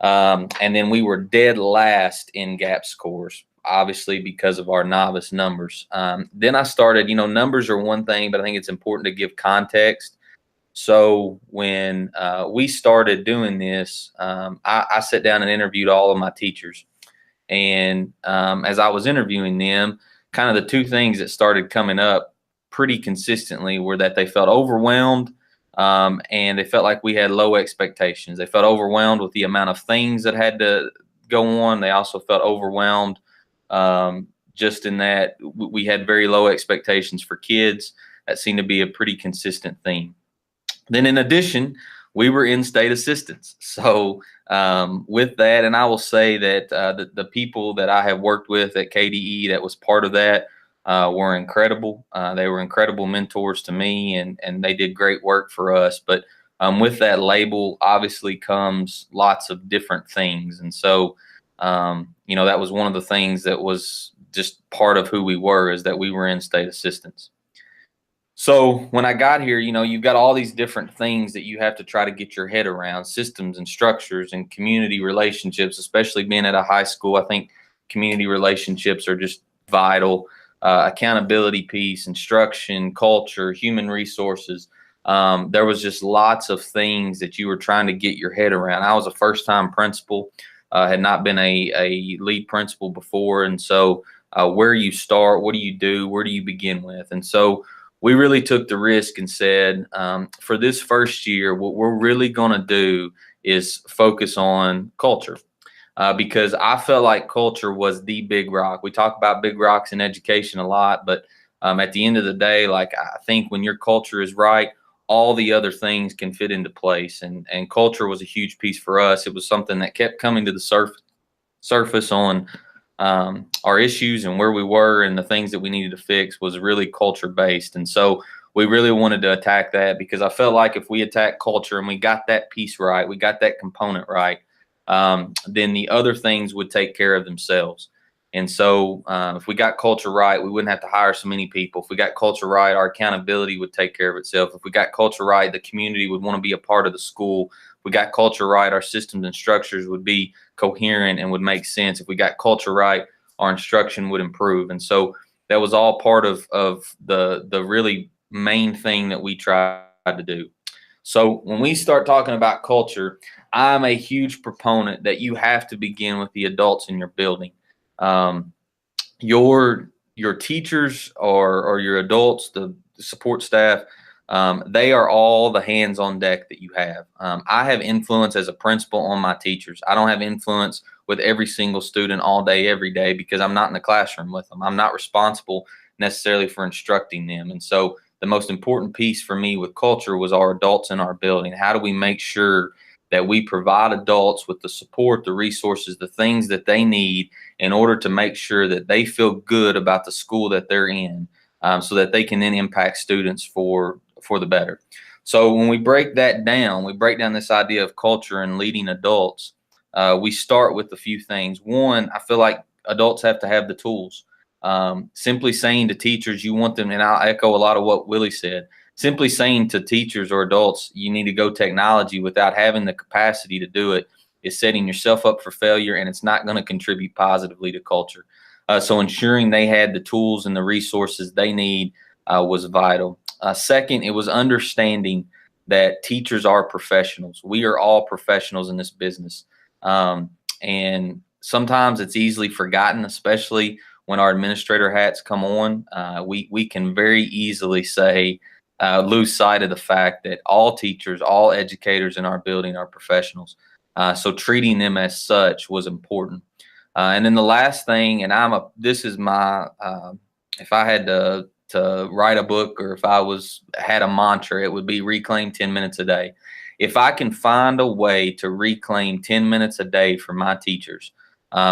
And then we were dead last in GAP scores, obviously because of our novice numbers. Then I started, numbers are one thing, but I think it's important to give context. So when we started doing this, I sat down and interviewed all of my teachers. And as I was interviewing them, kind of the 2 things that started coming up pretty consistently were that they felt overwhelmed, and they felt like we had low expectations. They felt overwhelmed with the amount of things that had to go on. They also felt overwhelmed just in that we had very low expectations for kids. That seemed to be a pretty consistent theme. Then in addition, we were in-state assistants. So with that, and I will say that the people that I have worked with at KDE that was part of that were incredible. They were incredible mentors to me, and they did great work for us. But with that label obviously comes lots of different things. And so, that was one of the things that was just part of who we were, is that we were in-state assistants. So when I got here, you've got all these different things that you have to try to get your head around: systems and structures and community relationships, especially being at a high school. I think community relationships are just vital. Accountability piece, instruction, culture, human resources. There was just lots of things that you were trying to get your head around. I was a first-time principal, had not been a lead principal before. And so where you start, what do you do, where do you begin with? And so we really took the risk and said, for this first year, what we're really going to do is focus on culture. Because I felt like culture was the big rock. We talk about big rocks in education a lot, but at the end of the day, like, I think when your culture is right, all the other things can fit into place. And culture was a huge piece for us. It was something that kept coming to the surface on our issues and where we were, and the things that we needed to fix was really culture based. And so we really wanted to attack that, because I felt like if we attack culture and we got that piece right, we got that component right, then the other things would take care of themselves. And so if we got culture right, we wouldn't have to hire so many people. If we got culture right, our accountability would take care of itself. If we got culture right, the community would want to be a part of the school. If we got culture right, our systems and structures would be coherent and would make sense. If we got culture right, our instruction would improve. And so that was all part of the really main thing that we tried to do. So when we start talking about culture, I'm a huge proponent that you have to begin with the adults in your building. Your teachers or your adults, the support staff, they are all the hands on deck that you have. I have influence as a principal on my teachers. I don't have influence with every single student all day, every day, because I'm not in the classroom with them. I'm not responsible necessarily for instructing them. And so the most important piece for me with culture was our adults in our building. How do we make sure that we provide adults with the support, the resources, the things that they need in order to make sure that they feel good about the school that they're in, so that they can then impact students for the better. So when we break that down, we break down this idea of culture and leading adults. We start with a few things. One, I feel like adults have to have the tools. Simply saying to teachers, you want them, and I'll echo a lot of what Willie said, simply saying to teachers or adults, you need to go technology without having the capacity to do it is setting yourself up for failure, and it's not going to contribute positively to culture. So ensuring they had the tools and the resources they need was vital. Second, it was understanding that teachers are professionals. We are all professionals in this business. And sometimes it's easily forgotten, especially when our administrator hats come on. We can very easily lose sight of the fact that all teachers, all educators in our building are professionals. So treating them as such was important. And then the last thing, and this is my, if I had to write a book, or if I had a mantra, it would be reclaim 10 minutes a day. If I can find a way to reclaim 10 minutes a day for my teachers,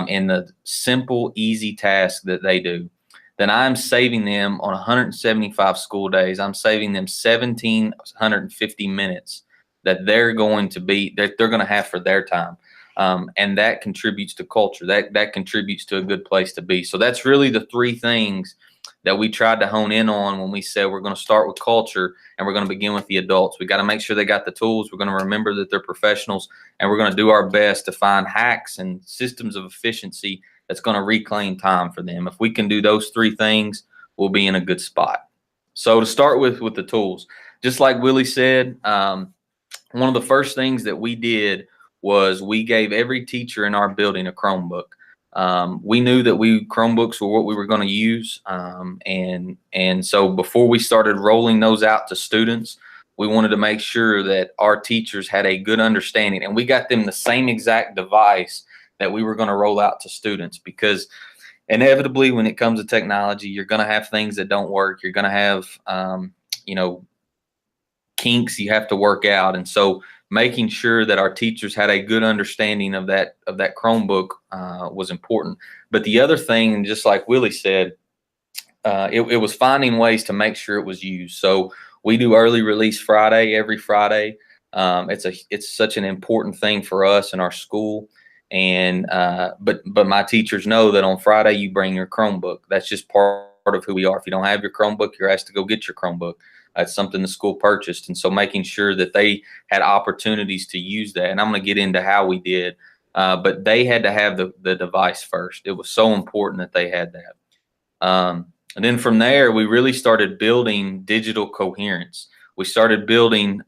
in the simple, easy task that they do, then I'm saving them on 175 school days. I'm saving them 1,750 minutes that they're going to have for their time. And that contributes to culture. That contributes to a good place to be. So that's really the three things that we tried to hone in on when we said we're going to start with culture and we're going to begin with the adults. We got to make sure they got the tools. We're going to remember that they're professionals, and we're going to do our best to find hacks and systems of efficiency that's going to reclaim time for them. If we can do those three things, we'll be in a good spot. So to start with the tools, just like Willie said, one of the first things that we did was we gave every teacher in our building a Chromebook. We knew that Chromebooks were what we were going to use. And so before we started rolling those out to students, we wanted to make sure that our teachers had a good understanding, and we got them the same exact device that we were going to roll out to students, because inevitably when it comes to technology, you're going to have things that don't work. You're going to have, kinks you have to work out. And so making sure that our teachers had a good understanding of that Chromebook was important. But the other thing, and just like Willie said, it was finding ways to make sure it was used. So we do early release Friday every Friday. It's such an important thing for us in our school. And but my teachers know that on Friday you bring your Chromebook. That's just part of who we are. If you don't have your Chromebook, you're asked to go get your Chromebook. It's something the school purchased. And so making sure that they had opportunities to use that. And I'm going to get into how we did, but they had to have the device first. It was so important that they had that. And then from there, we really started building digital coherence. We started building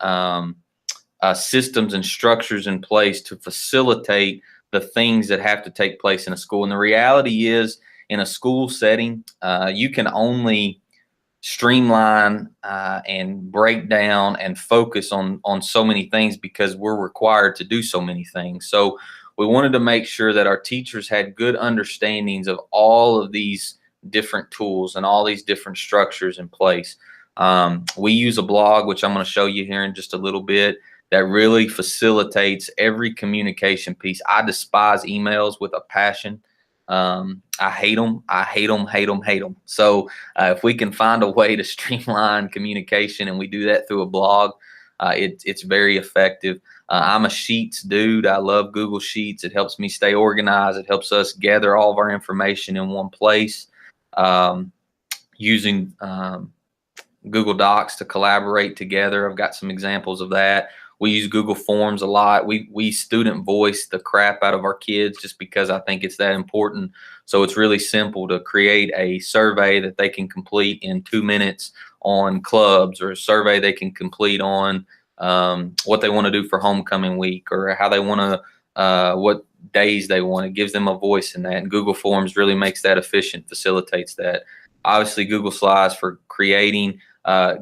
systems and structures in place to facilitate the things that have to take place in a school. And the reality is, in a school setting, you can only streamline and break down and focus on so many things because we're required to do so many things. So we wanted to make sure that our teachers had good understandings of all of these different tools and all these different structures in place. We use a blog, which I'm going to show you here in just a little bit, that really facilitates every communication piece. I despise emails with a passion. I hate them. So if we can find a way to streamline communication, and we do that through a blog, It's very effective. I'm a Sheets dude. I love Google Sheets. It helps me stay organized. It helps us gather all of our information in one place. Using Google Docs to collaborate together. I've got some examples of that. We use Google Forms a lot. We student voice the crap out of our kids just because I think it's that important. So it's really simple to create a survey that they can complete in 2 minutes on clubs, or a survey they can complete on what they want to do for homecoming week, or how they want to, what days they want. It gives them a voice in that. And Google Forms really makes that efficient, facilitates that. Obviously, Google Slides for creating.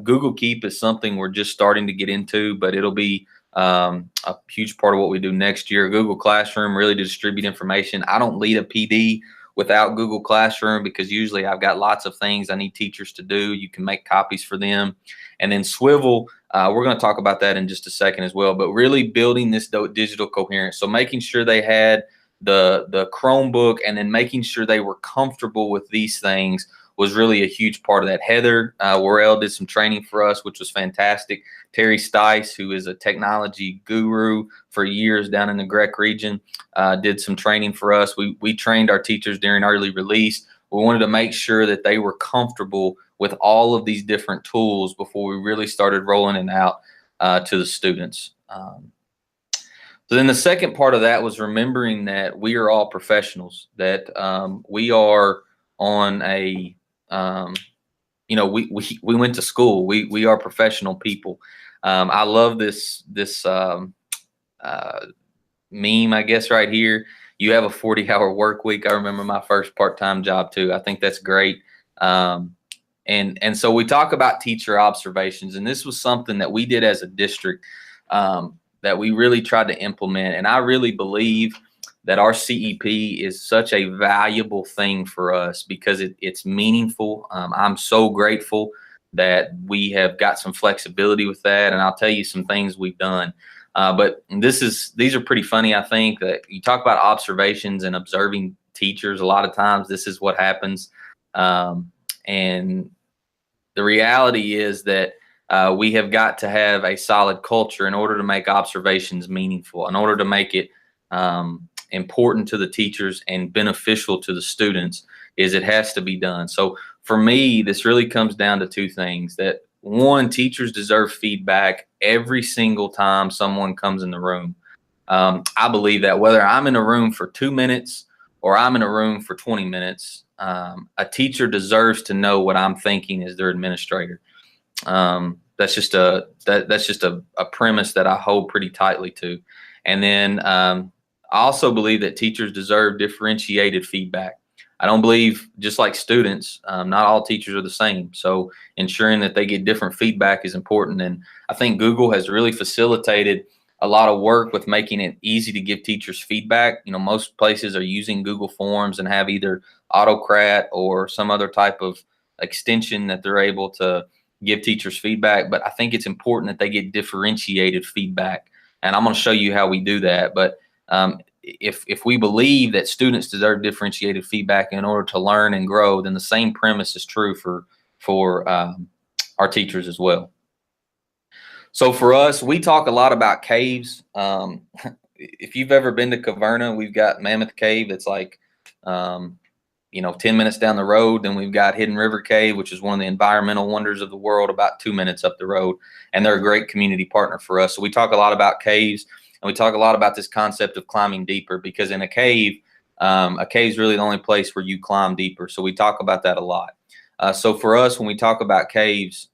Google Keep is something we're just starting to get into, but it'll be a huge part of what we do next year. Google Classroom, really to distribute information. I don't lead a PD without Google Classroom, because usually I've got lots of things I need teachers to do. You can make copies for them. And then Swivel, we're going to talk about that in just a second as well, but really building this digital coherence. So making sure they had the Chromebook, and then making sure they were comfortable with these things was really a huge part of that. Heather Worrell did some training for us, which was fantastic. Terry Stice, who is a technology guru for years down in the Grec region, did some training for us. We trained our teachers during early release. We wanted to make sure that they were comfortable with all of these different tools before we really started rolling it out to the students. So then the second part of that was remembering that we are all professionals, that we are on a we went to school. We are professional people. I love this meme, I guess, right here. You have a 40-hour work week. I remember my first part-time job too. I think that's great. And so we talk about teacher observations, and this was something that we did as a district that we really tried to implement. And I really believe that our CEP is such a valuable thing for us because it's meaningful. I'm so grateful that we have got some flexibility with that, and I'll tell you some things we've done. But these are pretty funny. I think that you talk about observations and observing teachers. A lot of times this is what happens. And the reality is that we have got to have a solid culture in order to make observations meaningful, in order to make it important to the teachers and beneficial to the students. It has to be done. So for me, this really comes down to two things. That one, teachers deserve feedback every single time someone comes in the room. I believe that whether I'm in a room for 2 minutes or I'm in a room for 20 minutes, a teacher deserves to know what I'm thinking as their administrator. That's just a premise that I hold pretty tightly to. And then I also believe that teachers deserve differentiated feedback. I don't believe, just like students, not all teachers are the same. So ensuring that they get different feedback is important. And I think Google has really facilitated a lot of work with making it easy to give teachers feedback. You know, most places are using Google Forms and have either Autocrat or some other type of extension that they're able to give teachers feedback. But I think it's important that they get differentiated feedback. And I'm going to show you how we do that. But if we believe that students deserve differentiated feedback in order to learn and grow, then the same premise is true for our teachers as well. So for us, we talk a lot about caves. If you've ever been to Caverna, we've got Mammoth Cave. It's like 10 minutes down the road. Then we've got Hidden River Cave, which is one of the environmental wonders of the world, about 2 minutes up the road. And they're a great community partner for us. So we talk a lot about caves, and we talk a lot about this concept of climbing deeper, because in a cave is really the only place where you climb deeper. So we talk about that a lot. So for us, when we talk about caves,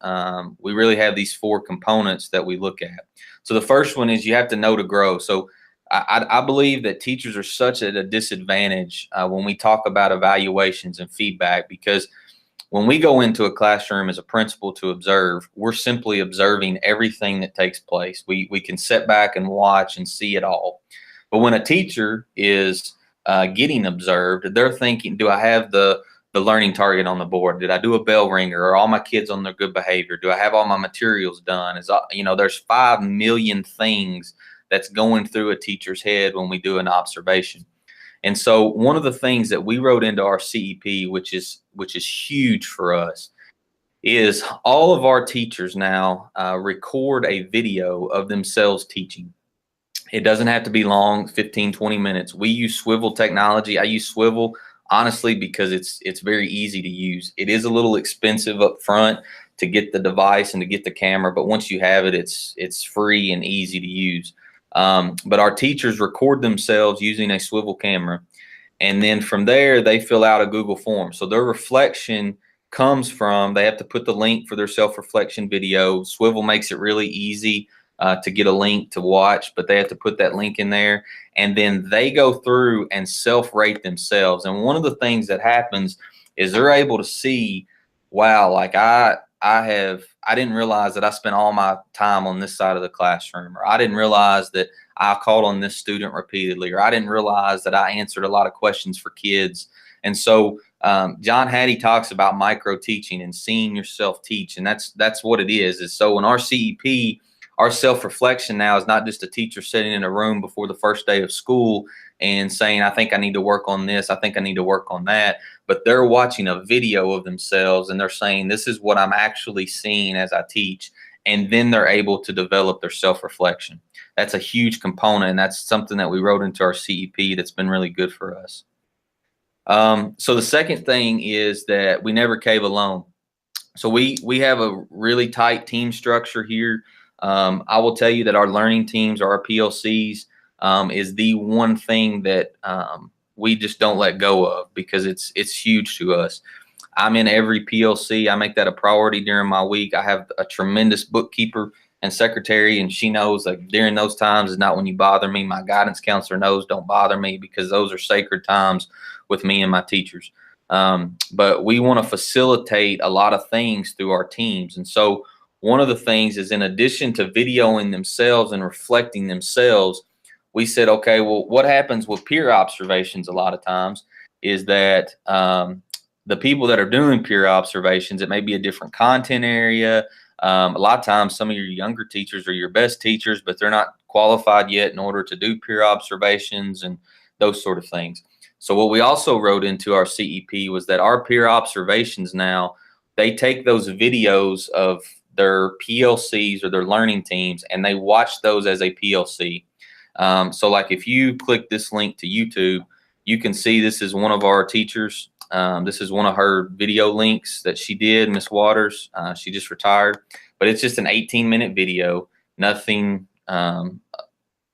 we really have these 4 components that we look at. So the first one is you have to know to grow. So I believe that teachers are such at a disadvantage when we talk about evaluations and feedback, because when we go into a classroom as a principal to observe, we're simply observing everything that takes place. We can sit back and watch and see it all. But when a teacher is getting observed, they're thinking, do I have the learning target on the board? Did I do a bell ringer? Are all my kids on their good behavior? Do I have all my materials done? There's 5 million things that's going through a teacher's head when we do an observation. And so one of the things that we wrote into our CEP, which is huge for us, is all of our teachers now record a video of themselves teaching. It doesn't have to be long, 15, 20 minutes. We use Swivel technology. I use Swivel honestly because it's very easy to use. It is a little expensive up front to get the device and to get the camera, but once you have it, it's free and easy to use. But our teachers record themselves using a Swivel camera, and then from there they fill out a Google form. So their reflection comes from, they have to put the link for their self-reflection video. Swivel makes it really easy to get a link to watch, but they have to put that link in there, and then they go through and self-rate themselves. And one of the things that happens is they're able to see, wow, like I didn't realize that I spent all my time on this side of the classroom, or I didn't realize that I called on this student repeatedly, or I didn't realize that I answered a lot of questions for kids. And so John Hattie talks about micro teaching and seeing yourself teach, and that's what it is. So in our CEP, our self-reflection now is not just a teacher sitting in a room before the first day of school and saying, I think I need to work on this, I think I need to work on that, but they're watching a video of themselves and they're saying, this is what I'm actually seeing as I teach, and then they're able to develop their self-reflection. That's a huge component, and that's something that we wrote into our CEP that's been really good for us. So the second thing is that we never cave alone. So we have a really tight team structure here. I will tell you that our learning teams, or our PLCs, is the one thing that we just don't let go of, because it's huge to us. I'm in every PLC. I make that a priority during my week. I have a tremendous bookkeeper and secretary, and she knows, like, during those times is not when you bother me. My guidance counselor knows, don't bother me, because those are sacred times with me and my teachers. But we want to facilitate a lot of things through our teams. And so one of the things is, in addition to videoing themselves and reflecting themselves, we said, okay, well, what happens with peer observations a lot of times is that the people that are doing peer observations, it may be a different content area. A lot of times some of your younger teachers are your best teachers, but they're not qualified yet in order to do peer observations and those sort of things. So what we also wrote into our CEP was that our peer observations now, they take those videos of their PLCs or their learning teams, and they watch those as a PLC. So like if you click this link to YouTube, you can see this is one of our teachers. This is one of her video links that she did, Miss Waters. She just retired, but it's just an 18-minute video, nothing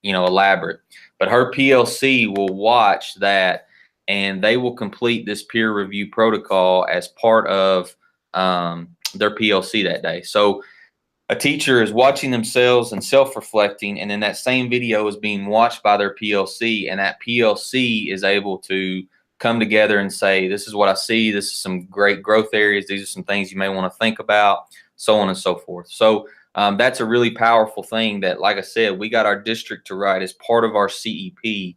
elaborate. But her PLC will watch that, and they will complete this peer review protocol as part of their PLC that day. So a teacher is watching themselves and self-reflecting, and then that same video is being watched by their PLC, and that PLC is able to come together and say, this is what I see, this is some great growth areas, these are some things you may want to think about, so on and so forth. So that's a really powerful thing that, like I said, we got our district to write as part of our CEP.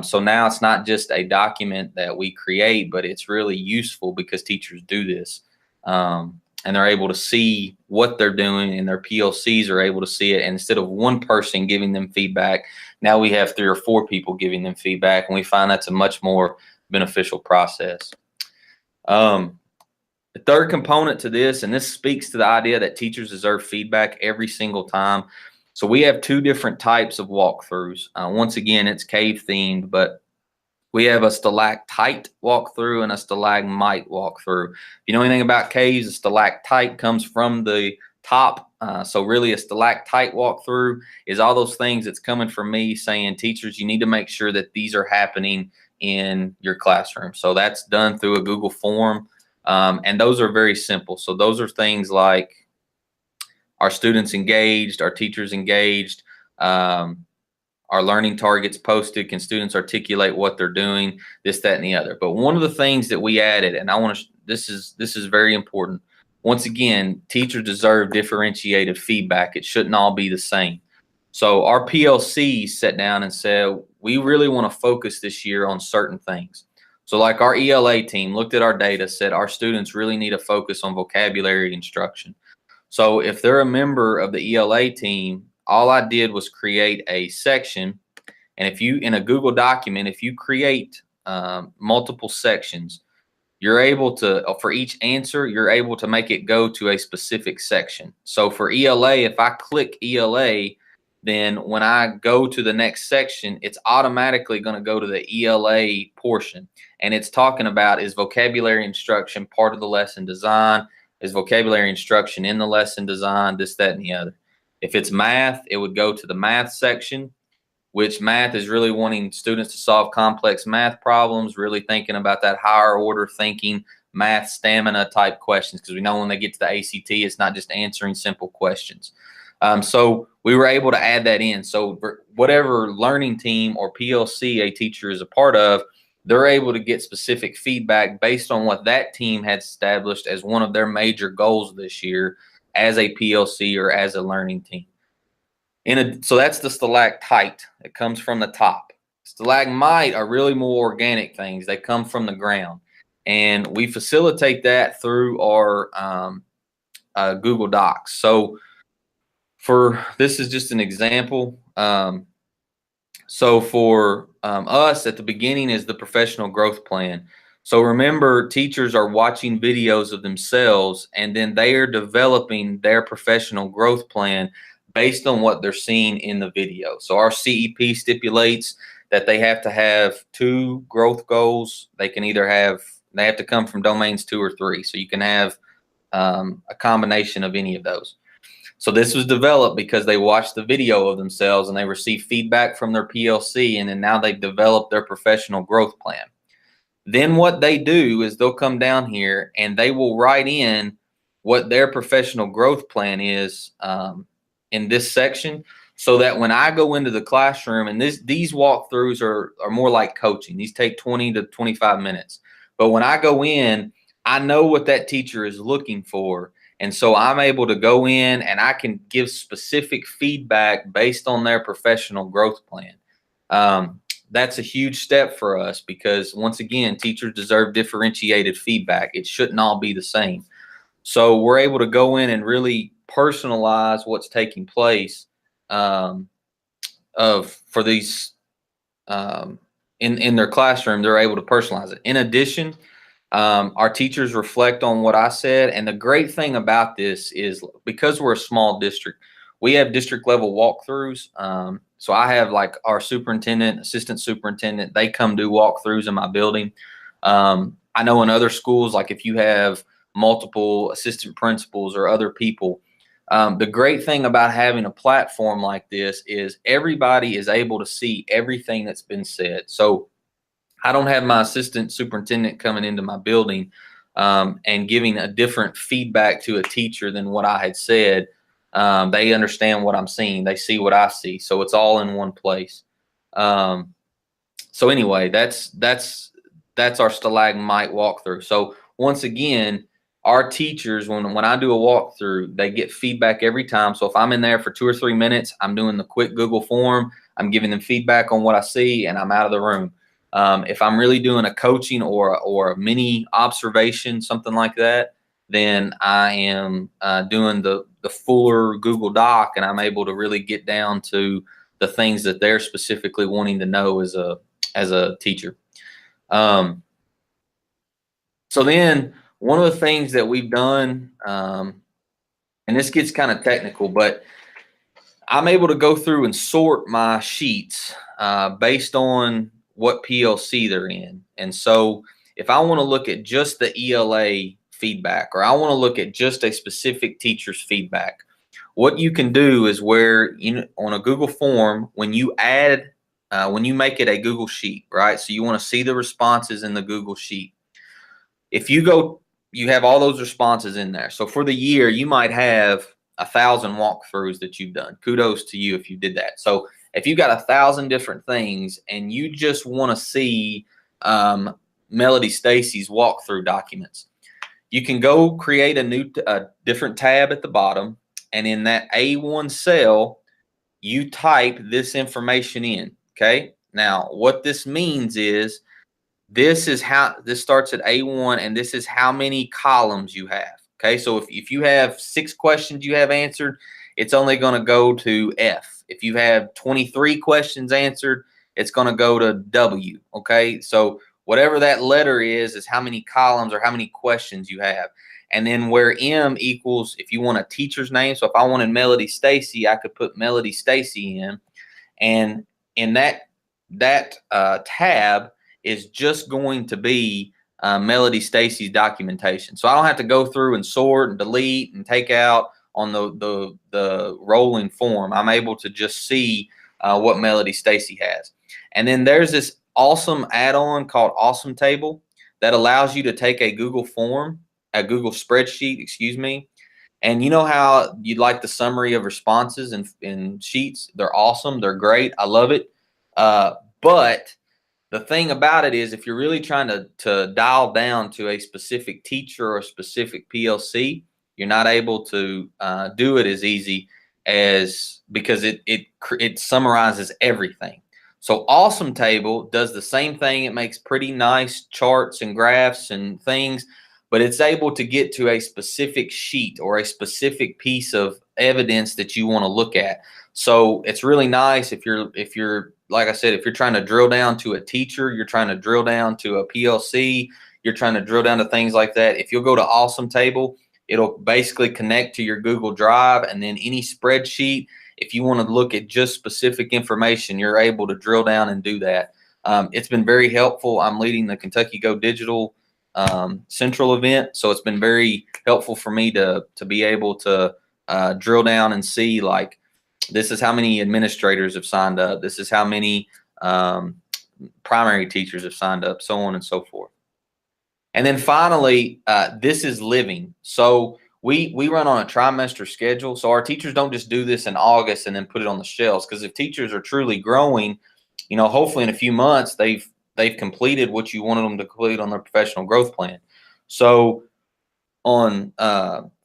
So now it's not just a document that we create, but it's really useful because teachers do this. And they're able to see what they're doing, and their PLCs are able to see it. And instead of one person giving them feedback, now we have 3 or 4 people giving them feedback, and we find that's a much more beneficial process. The third component to this, and this speaks to the idea that teachers deserve feedback every single time. So we have 2 different types of walkthroughs. Once again, it's cave themed, but we have a stalactite walkthrough and a stalagmite walkthrough. If you know anything about caves, a stalactite comes from the top. So really a stalactite walkthrough is all those things that's coming from me saying, teachers, you need to make sure that these are happening in your classroom. So that's done through a Google form. And those are very simple. So those are things like, our students engaged, our teachers engaged, our learning targets posted, can students articulate what they're doing, this, that, and the other. But one of the things that we added, and I want to, this is very important. Once again, teachers deserve differentiated feedback. It shouldn't all be the same. So our PLC sat down and said, we really want to focus this year on certain things. So like our ELA team looked at our data, said our students really need to focus on vocabulary instruction. So if they're a member of the ELA team, all I did was create a section. And if you, in a Google document, if you create multiple sections, you're able to, for each answer, you're able to make it go to a specific section. So for ELA, if I click ELA, then when I go to the next section, it's automatically going to go to the ELA portion. And it's talking about, is vocabulary instruction part of the lesson design? Is vocabulary instruction in the lesson design? This, that, and the other. If it's math, it would go to the math section, which math is really wanting students to solve complex math problems, really thinking about that higher order thinking, math stamina type questions, because we know when they get to the ACT, it's not just answering simple questions. So we were able to add that in. So whatever learning team or PLC a teacher is a part of, they're able to get specific feedback based on what that team had established as one of their major goals this year as a PLC or as a learning team. So that's the stalactite. It comes from the top. Stalagmite are really more organic things. They come from the ground. And we facilitate that through our Google Docs. So this is just an example. So for us at the beginning is the professional growth plan. So remember, teachers are watching videos of themselves, and then they are developing their professional growth plan based on what they're seeing in the video. So our CEP stipulates that they have to have 2 growth goals. They have to come from domains 2 or 3. So you can have a combination of any of those. So this was developed because they watched the video of themselves and they received feedback from their PLC, and then now they've developed their professional growth plan. Then what they do is they'll come down here and they will write in what their professional growth plan is in this section, so that when I go into the classroom, and these walkthroughs are more like coaching. These take 20 to 25 minutes. But when I go in, I know what that teacher is looking for. And so I'm able to go in and I can give specific feedback based on their professional growth plan. That's a huge step for us because, once again, teachers deserve differentiated feedback. It shouldn't all be the same. So we're able to go in and really personalize what's taking place for these in their classroom. They're able to personalize it. In addition, our teachers reflect on what I said. And the great thing about this is, because we're a small district, we have district level walkthroughs. So I have like our superintendent, assistant superintendent, they come do walkthroughs in my building. I know in other schools, like if you have multiple assistant principals or other people, the great thing about having a platform like this is everybody is able to see everything that's been said. So I don't have my assistant superintendent coming into my building and giving a different feedback to a teacher than what I had said. They understand what I'm seeing. They see what I see. So it's all in one place. So anyway, that's our stalagmite walkthrough. So once again, our teachers, when I do a walkthrough, they get feedback every time. So if I'm in there for 2 or 3 minutes, I'm doing the quick Google form. I'm giving them feedback on what I see, and I'm out of the room. If I'm really doing a coaching or a mini observation, something like that, then I am doing the fuller Google Doc, and I'm able to really get down to the things that they're specifically wanting to know as a teacher. So then one of the things that we've done, and this gets kind of technical, but I'm able to go through and sort my sheets based on what PLC they're in. And so if I want to look at just the ELA feedback, or I want to look at just a specific teacher's feedback, what you can do is where on a Google form, when you make it a Google sheet, right? So you want to see the responses in the Google sheet. If you have all those responses in there. So for the year, you might have 1,000 walkthroughs that you've done. Kudos to you if you did that. So if you've got 1,000 different things and you just want to see Melody Stacy's walkthrough documents, you can go create a different tab at the bottom, and in that A1 cell, you type this information in. Okay. Now, what this means is this starts at A1, and this is how many columns you have. Okay. So if you have 6 questions you have answered, it's only going to go to F. If you have 23 questions answered, it's going to go to W. Okay. So whatever that letter is how many columns or how many questions you have. And then where M equals, if you want a teacher's name, so if I wanted Melody Stacy, I could put Melody Stacy in. And in that tab is just going to be Melody Stacy's documentation. So I don't have to go through and sort and delete and take out on the rolling form. I'm able to just see what Melody Stacy has. And then there's this awesome add-on called Awesome Table that allows you to take a Google spreadsheet, excuse me. And you know how you'd like the summary of responses in sheets? They're awesome. They're great. I love it. But the thing about it is, if you're really trying to dial down to a specific teacher or a specific PLC, you're not able to do it as easy because it summarizes everything. So Awesome Table does the same thing. It makes pretty nice charts and graphs and things, but it's able to get to a specific sheet or a specific piece of evidence that you want to look at. So it's really nice if you're like I said, if you're trying to drill down to a teacher, you're trying to drill down to a PLC, you're trying to drill down to things like that. If you'll go to Awesome Table, it'll basically connect to your Google Drive, and then any spreadsheet, if you want to look at just specific information, you're able to drill down and do that. It's been very helpful. I'm leading the Kentucky Go Digital Central event, so it's been very helpful for me to be able to drill down and see, like, this is how many administrators have signed up. This is how many primary teachers have signed up, so on and so forth. And then finally, this is living. So we run on a trimester schedule. So our teachers don't just do this in August and then put it on the shelves. Because if teachers are truly growing, you know, hopefully in a few months they've completed what you wanted them to complete on their professional growth plan. So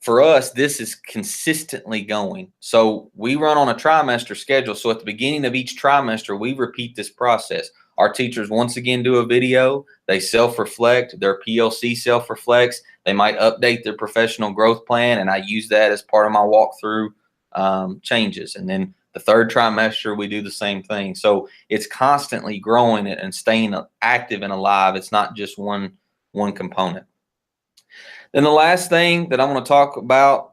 for us, this is consistently going. So we run on a trimester schedule. So at the beginning of each trimester, we repeat this process. Our teachers once again do a video. They self-reflect. Their PLC self-reflects. They might update their professional growth plan, and I use that as part of my walkthrough changes. And then the third trimester, we do the same thing. So it's constantly growing and staying active and alive. It's not just one component. Then the last thing that I want to talk about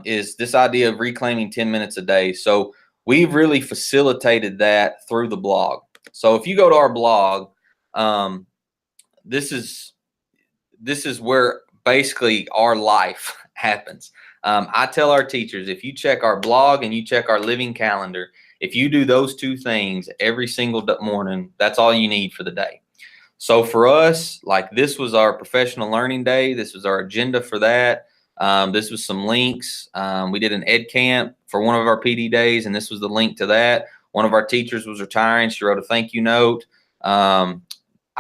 is this idea of reclaiming 10 minutes a day. So we've really facilitated that through the blog. So if you go to our blog, this is where basically our life happens. I tell our teachers, if you check our blog and you check our living calendar, if you do those two things every single morning, that's all you need for the day. So for us, like, this was our professional learning day. This was our agenda for that. This was some links. We did an ed camp for one of our PD days, and this was the link to that. One of our teachers was retiring. She wrote a thank you note. I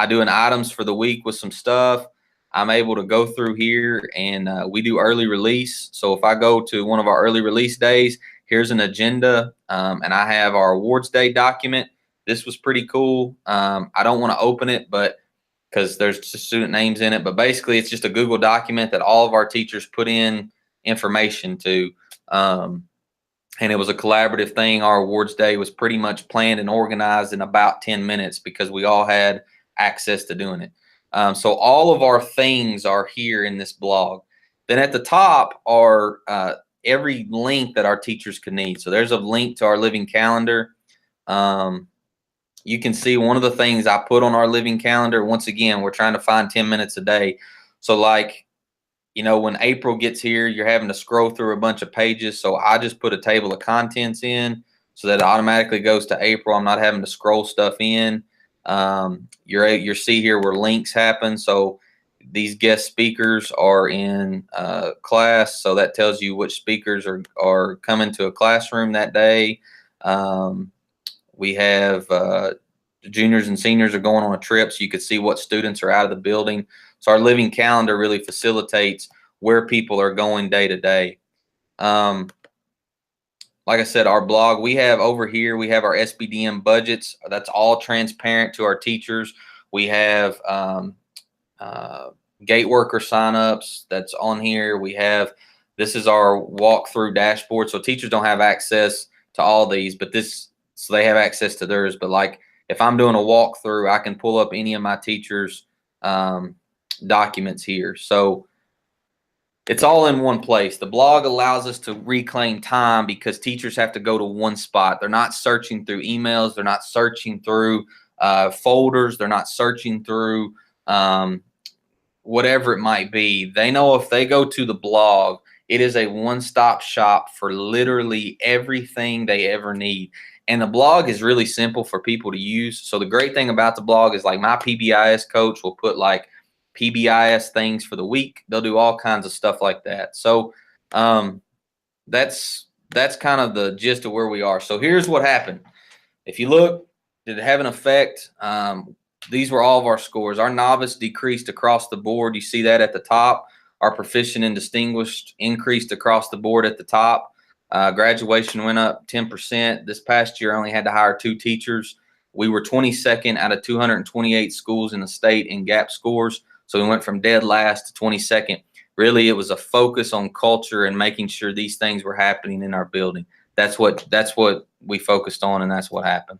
do an items for the week with some stuff. I'm able to go through here, and we do early release. So if I go to one of our early release days, here's an agenda, and I have our awards day document. This was pretty cool. I don't want to open it, but because there's student names in it, but basically it's just a Google document that all of our teachers put in information to. And it was a collaborative thing. Our awards day was pretty much planned and organized in about 10 minutes because we all had access to doing it. So all of our things are here in this blog. Then at the top are every link that our teachers could need. So there's a link to our living calendar. You can see one of the things I put on our living calendar. Once again, we're trying to find 10 minutes a day. So, like, you know, when April gets here, you're having to scroll through a bunch of pages. So I just put a table of contents in so that it automatically goes to April. I'm not having to scroll stuff in. You'll see here where links happen. So these guest speakers are in class. So that tells you which speakers are coming to a classroom that day. We have juniors and seniors are going on a trip, so you could see what students are out of the building. So our living calendar really facilitates where people are going day to day. Like I said, our blog, we have over here, we have our SBDM budgets. That's all transparent to our teachers. We have gate worker signups that's on here. This is our walkthrough dashboard. So teachers don't have access to all these, but so they have access to theirs. But like, if I'm doing a walkthrough, I can pull up any of my teachers' documents here. So it's all in one place. The blog allows us to reclaim time because teachers have to go to one spot. They're not searching through emails. They're not searching through folders. They're not searching through whatever it might be. They know if they go to the blog, it is a one-stop shop for literally everything they ever need. And the blog is really simple for people to use. So the great thing about the blog is like my PBIS coach will put like PBIS things for the week. They'll do all kinds of stuff like that. So that's kind of the gist of where we are. So here's what happened. If you look, did it have an effect? These were all of our scores. Our novice decreased across the board. You see that at the top. Our proficient and distinguished increased across the board at the top. Graduation went up 10%. This past year, I only had to hire 2 teachers. We were 22nd out of 228 schools in the state in GAP scores. So we went from dead last to 22nd. Really, it was a focus on culture and making sure these things were happening in our building. That's what we focused on, and that's what happened.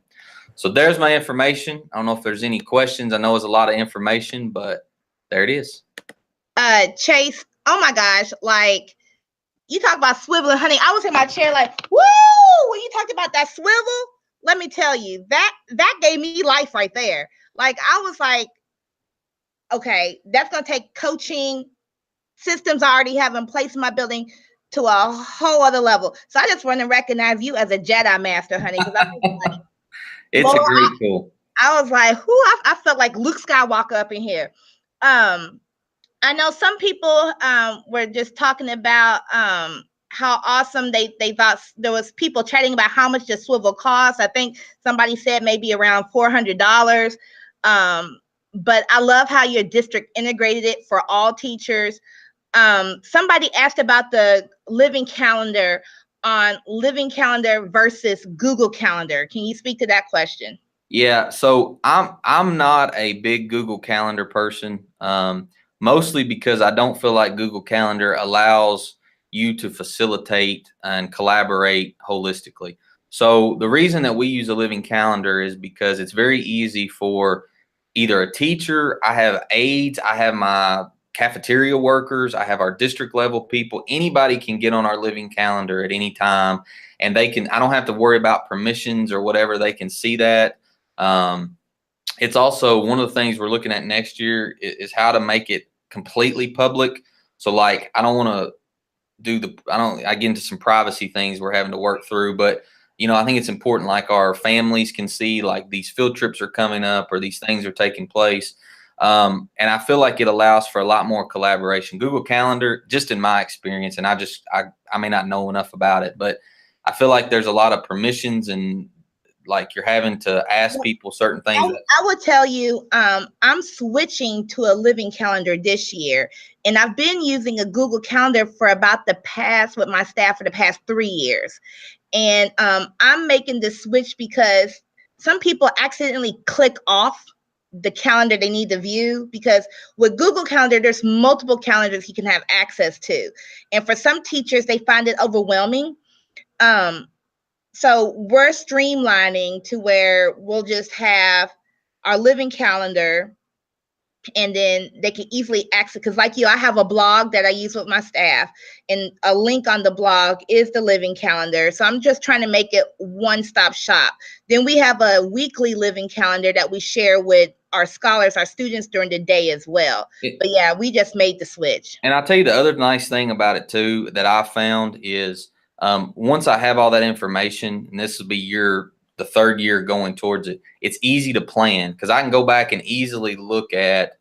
So there's my information. I don't know if there's any questions. I know it's a lot of information, but there it is. Chase, oh my gosh, like you talk about swiveling, honey. I was in my chair like, woo, when you talked about that swivel, let me tell you, that gave me life right there. Like I was like, okay, that's going to take coaching systems I already have in place in my building to a whole other level. So I just want to recognize you as a Jedi master, honey. Like, it's a great tool. I was like, whoo, I felt like Luke Skywalker up in here. I know some people were just talking about how awesome they thought. There was people chatting about how much the swivel costs. I think somebody said maybe around $400. But I love how your district integrated it for all teachers. Somebody asked about the living calendar on Living Calendar versus Google Calendar. Can you speak to that question? Yeah, so I'm not a big Google Calendar person, mostly because I don't feel like Google Calendar allows you to facilitate and collaborate holistically. So the reason that we use a living calendar is because it's very easy for either a teacher, I have aides, I have my cafeteria workers, I have our district level people, anybody can get on our living calendar at any time, and I don't have to worry about permissions or whatever. They can see that. It's also one of the things we're looking at next year is how to make it completely public. So like, I don't want to I get into some privacy things we're having to work through, but I think it's important, like our families can see like these field trips are coming up or these things are taking place. And I feel like it allows for a lot more collaboration. Google Calendar, just in my experience, and I may not know enough about it, but I feel like there's a lot of permissions and like you're having to ask people certain things. I would tell you, I'm switching to a living calendar this year, and I've been using a Google Calendar with my staff for the past 3 years. And I'm making the switch because some people accidentally click off the calendar they need to view, because with Google Calendar, there's multiple calendars you can have access to. And for some teachers, they find it overwhelming. So we're streamlining to where we'll just have our living calendar, and then they can easily access, because like I have a blog that I use with my staff, and a link on the blog is the living calendar. So I'm just trying to make it one-stop shop. Then we have a weekly living calendar that we share with our scholars, our students during the day as well. But yeah, we just made the switch. And I'll tell you the other nice thing about it too that I found is once I have all that information, and this will be the third year going towards it, it's easy to plan because I can go back and easily look at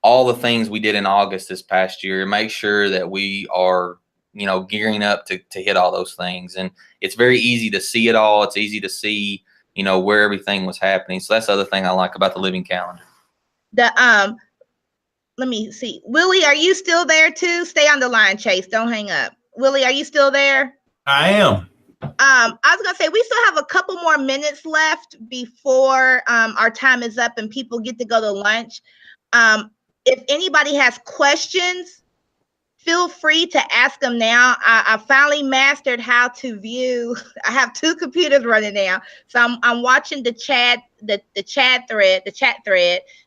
all the things we did in August this past year and make sure that we are, gearing up to hit all those things. And it's very easy to see it all. It's easy to see, where everything was happening. So that's the other thing I like about the living calendar. Let me see. Willie, are you still there too? Stay on the line, Chase. Don't hang up. Willie, are you still there? I am. I was gonna say we still have a couple more minutes left before our time is up and people get to go to lunch. If anybody has questions, feel free to ask them now. I finally mastered how to view. I have 2 computers running now, so I'm watching the chat thread.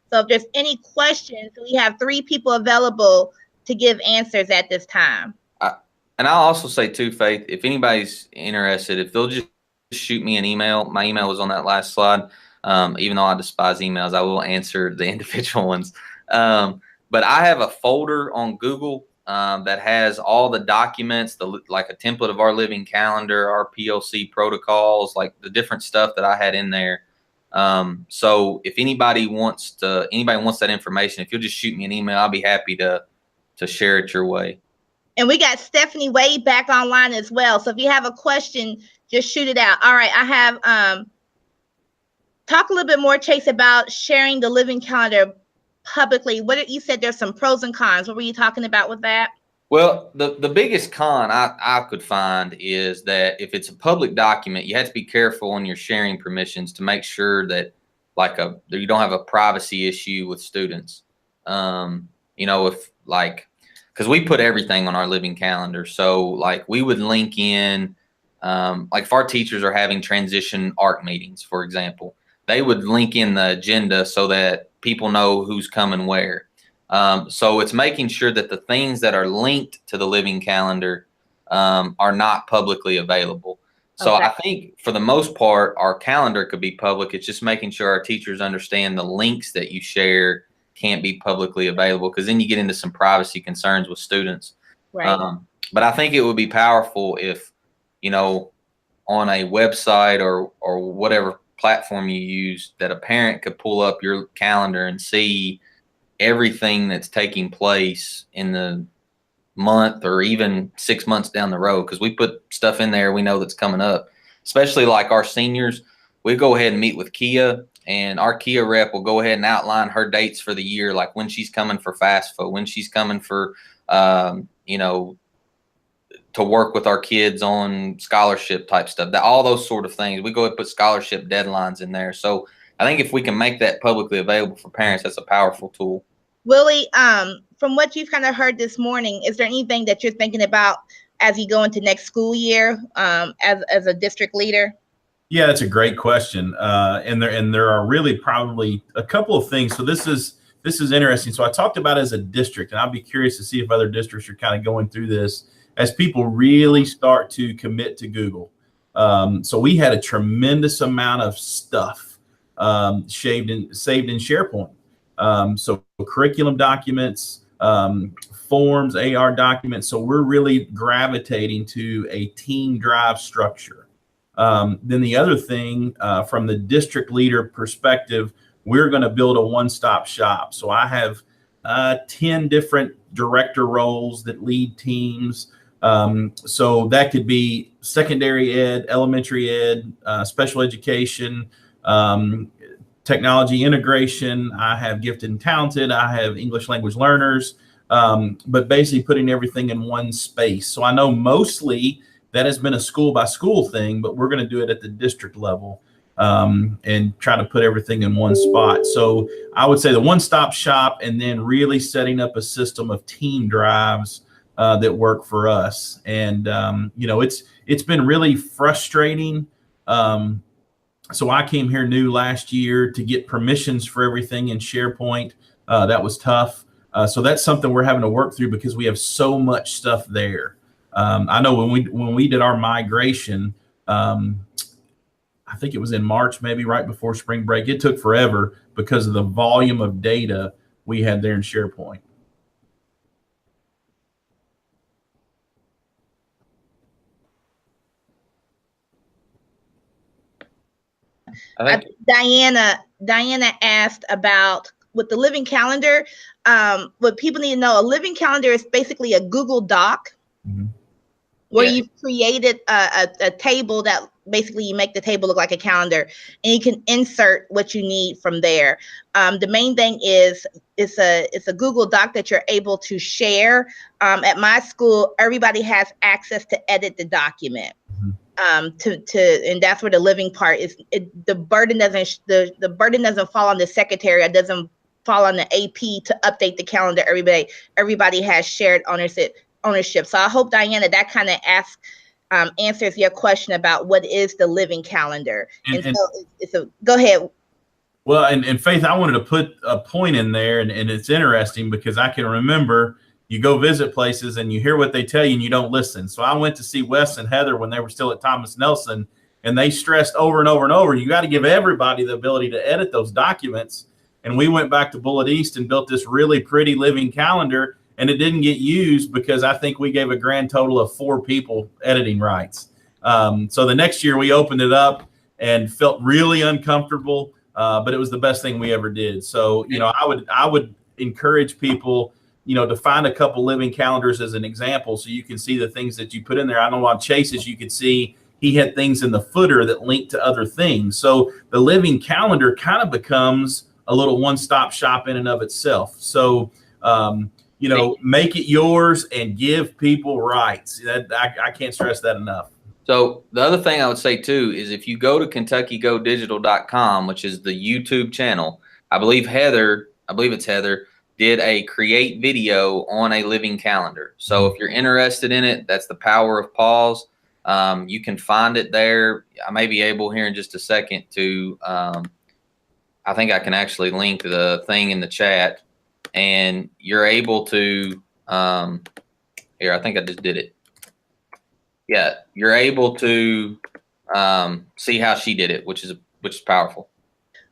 So if there's any questions, we have 3 people available to give answers at this time. And I'll also say too, Faith, if anybody's interested, if they'll just shoot me an email. My email was on that last slide. Even though I despise emails, I will answer the individual ones. But I have a folder on Google that has all the documents, like a template of our living calendar, our PLC protocols, like the different stuff that I had in there. So if anybody wants that information, if you'll just shoot me an email, I'll be happy to share it your way. And we got Stephanie Wade back online as well. So if you have a question, just shoot it out. All right, I have talk a little bit more, Chase, about sharing the living calendar publicly. You said there's some pros and cons. What were you talking about with that? Well, the biggest con I could find is that if it's a public document, you have to be careful on your sharing permissions to make sure that you don't have a privacy issue with students. Because we put everything on our living calendar. So like we would link in, like if our teachers are having transition ARC meetings, for example, they would link in the agenda so that people know who's coming where. So it's making sure that the things that are linked to the living calendar are not publicly available. So Okay. I think for the most part, our calendar could be public. It's just making sure our teachers understand the links that you share can't be publicly available, because then you get into some privacy concerns with students. Right. But I think it would be powerful if, on a website or whatever platform you use, that a parent could pull up your calendar and see everything that's taking place in the month or even 6 months down the road, because we put stuff in there we know that's coming up, especially like our seniors. We go ahead and meet with Kia, and our Kia rep will go ahead and outline her dates for the year, like when she's coming for FAFSA, when she's coming for to work with our kids on scholarship type stuff, all those sort of things. We go ahead and put scholarship deadlines in there. So I think if we can make that publicly available for parents, that's a powerful tool. Willie, from what you've kind of heard this morning, is there anything that you're thinking about as you go into next school year as a district leader? Yeah, that's a great question. And there are really probably a couple of things. So this is interesting. So I talked about as a district, and I'll be curious to see if other districts are kind of going through this as people really start to commit to Google. So we had a tremendous amount of stuff saved in SharePoint. So curriculum documents, forms, AR documents. So we're really gravitating to a team drive structure. Then the other thing, from the district leader perspective, we're going to build a one-stop shop. So I have 10 different director roles that lead teams. So that could be secondary ed, elementary ed, special education, technology integration. I have gifted and talented. I have English language learners, but basically putting everything in one space. So I know mostly that has been a school by school thing, but we're going to do it at the district level and try to put everything in one spot. So I would say the one-stop shop, and then really setting up a system of team drives that work for us. And, it's been really frustrating. So I came here new last year to get permissions for everything in SharePoint. That was tough. So that's something we're having to work through because we have so much stuff there. I know when we did our migration, I think it was in March, maybe right before spring break. It took forever because of the volume of data we had there in SharePoint. Diana asked about with the living calendar. What people need to know, a living calendar is basically a Google Doc. Mm-hmm. Where you've created a table that basically you make the table look like a calendar, and you can insert what you need from there. The main thing is it's a Google Doc that you're able to share. At my school, everybody has access to edit the document. Mm-hmm. And that's where the living part is. The burden doesn't fall on the secretary. It doesn't fall on the AP to update the calendar. Everybody has shared ownership ownership. So I hope, Diana, that kind of answers your question about what is the living calendar. So go ahead. Well, and Faith, I wanted to put a point in there, and it's interesting because I can remember you go visit places and you hear what they tell you and you don't listen. So I went to see Wes and Heather when they were still at Thomas Nelson, and they stressed over and over and over, you got to give everybody the ability to edit those documents. And we went back to Bullitt East and built this really pretty living calendar, and it didn't get used because I think we gave a grand total of 4 people editing rights. So the next year we opened it up and felt really uncomfortable, but it was the best thing we ever did. So, you know, I would encourage people, you know, to find a couple living calendars as an example so you can see the things that you put in there. I know on Chase's you could see he had things in the footer that linked to other things. So the living calendar kind of becomes a little one-stop shop in and of itself. So, you know, make it yours and give people rights. I can't stress that enough. So the other thing I would say too is if you go to KentuckyGoDigital.com, which is the YouTube channel, I believe it's Heather, did a create video on a living calendar. So if you're interested in it, that's the power of pause. You can find it there. I may be able here in just a second to, I think I can actually link the thing in the chat, and you're able to, here, I think I just did it. Yeah, you're able to see how she did it, which is powerful.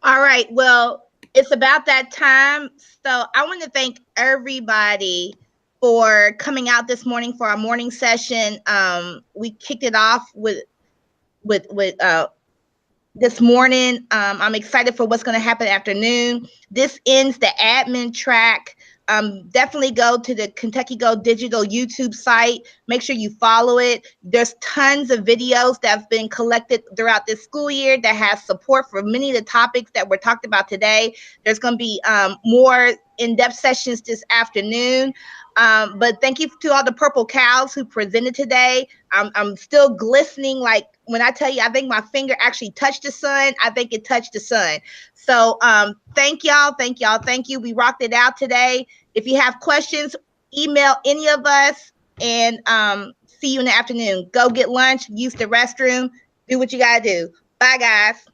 All right. Well, it's about that time. So I want to thank everybody for coming out this morning for our morning session. We kicked it off with this morning. I'm excited for what's going to happen afternoon. This ends the admin track. Definitely go to the Kentucky Go Digital YouTube site. Make sure you follow it. There's tons of videos that have been collected throughout this school year that has support for many of the topics that were talked about today. There's going to be more in-depth sessions this afternoon. But thank you to all the purple cows who presented today. I'm still glistening. Like when I tell you, I think my finger actually touched the sun. I think it touched the sun. So thank y'all. Thank y'all. Thank you. We rocked it out today. If you have questions, email any of us, and see you in the afternoon. Go get lunch, use the restroom, do what you got to do. Bye, guys.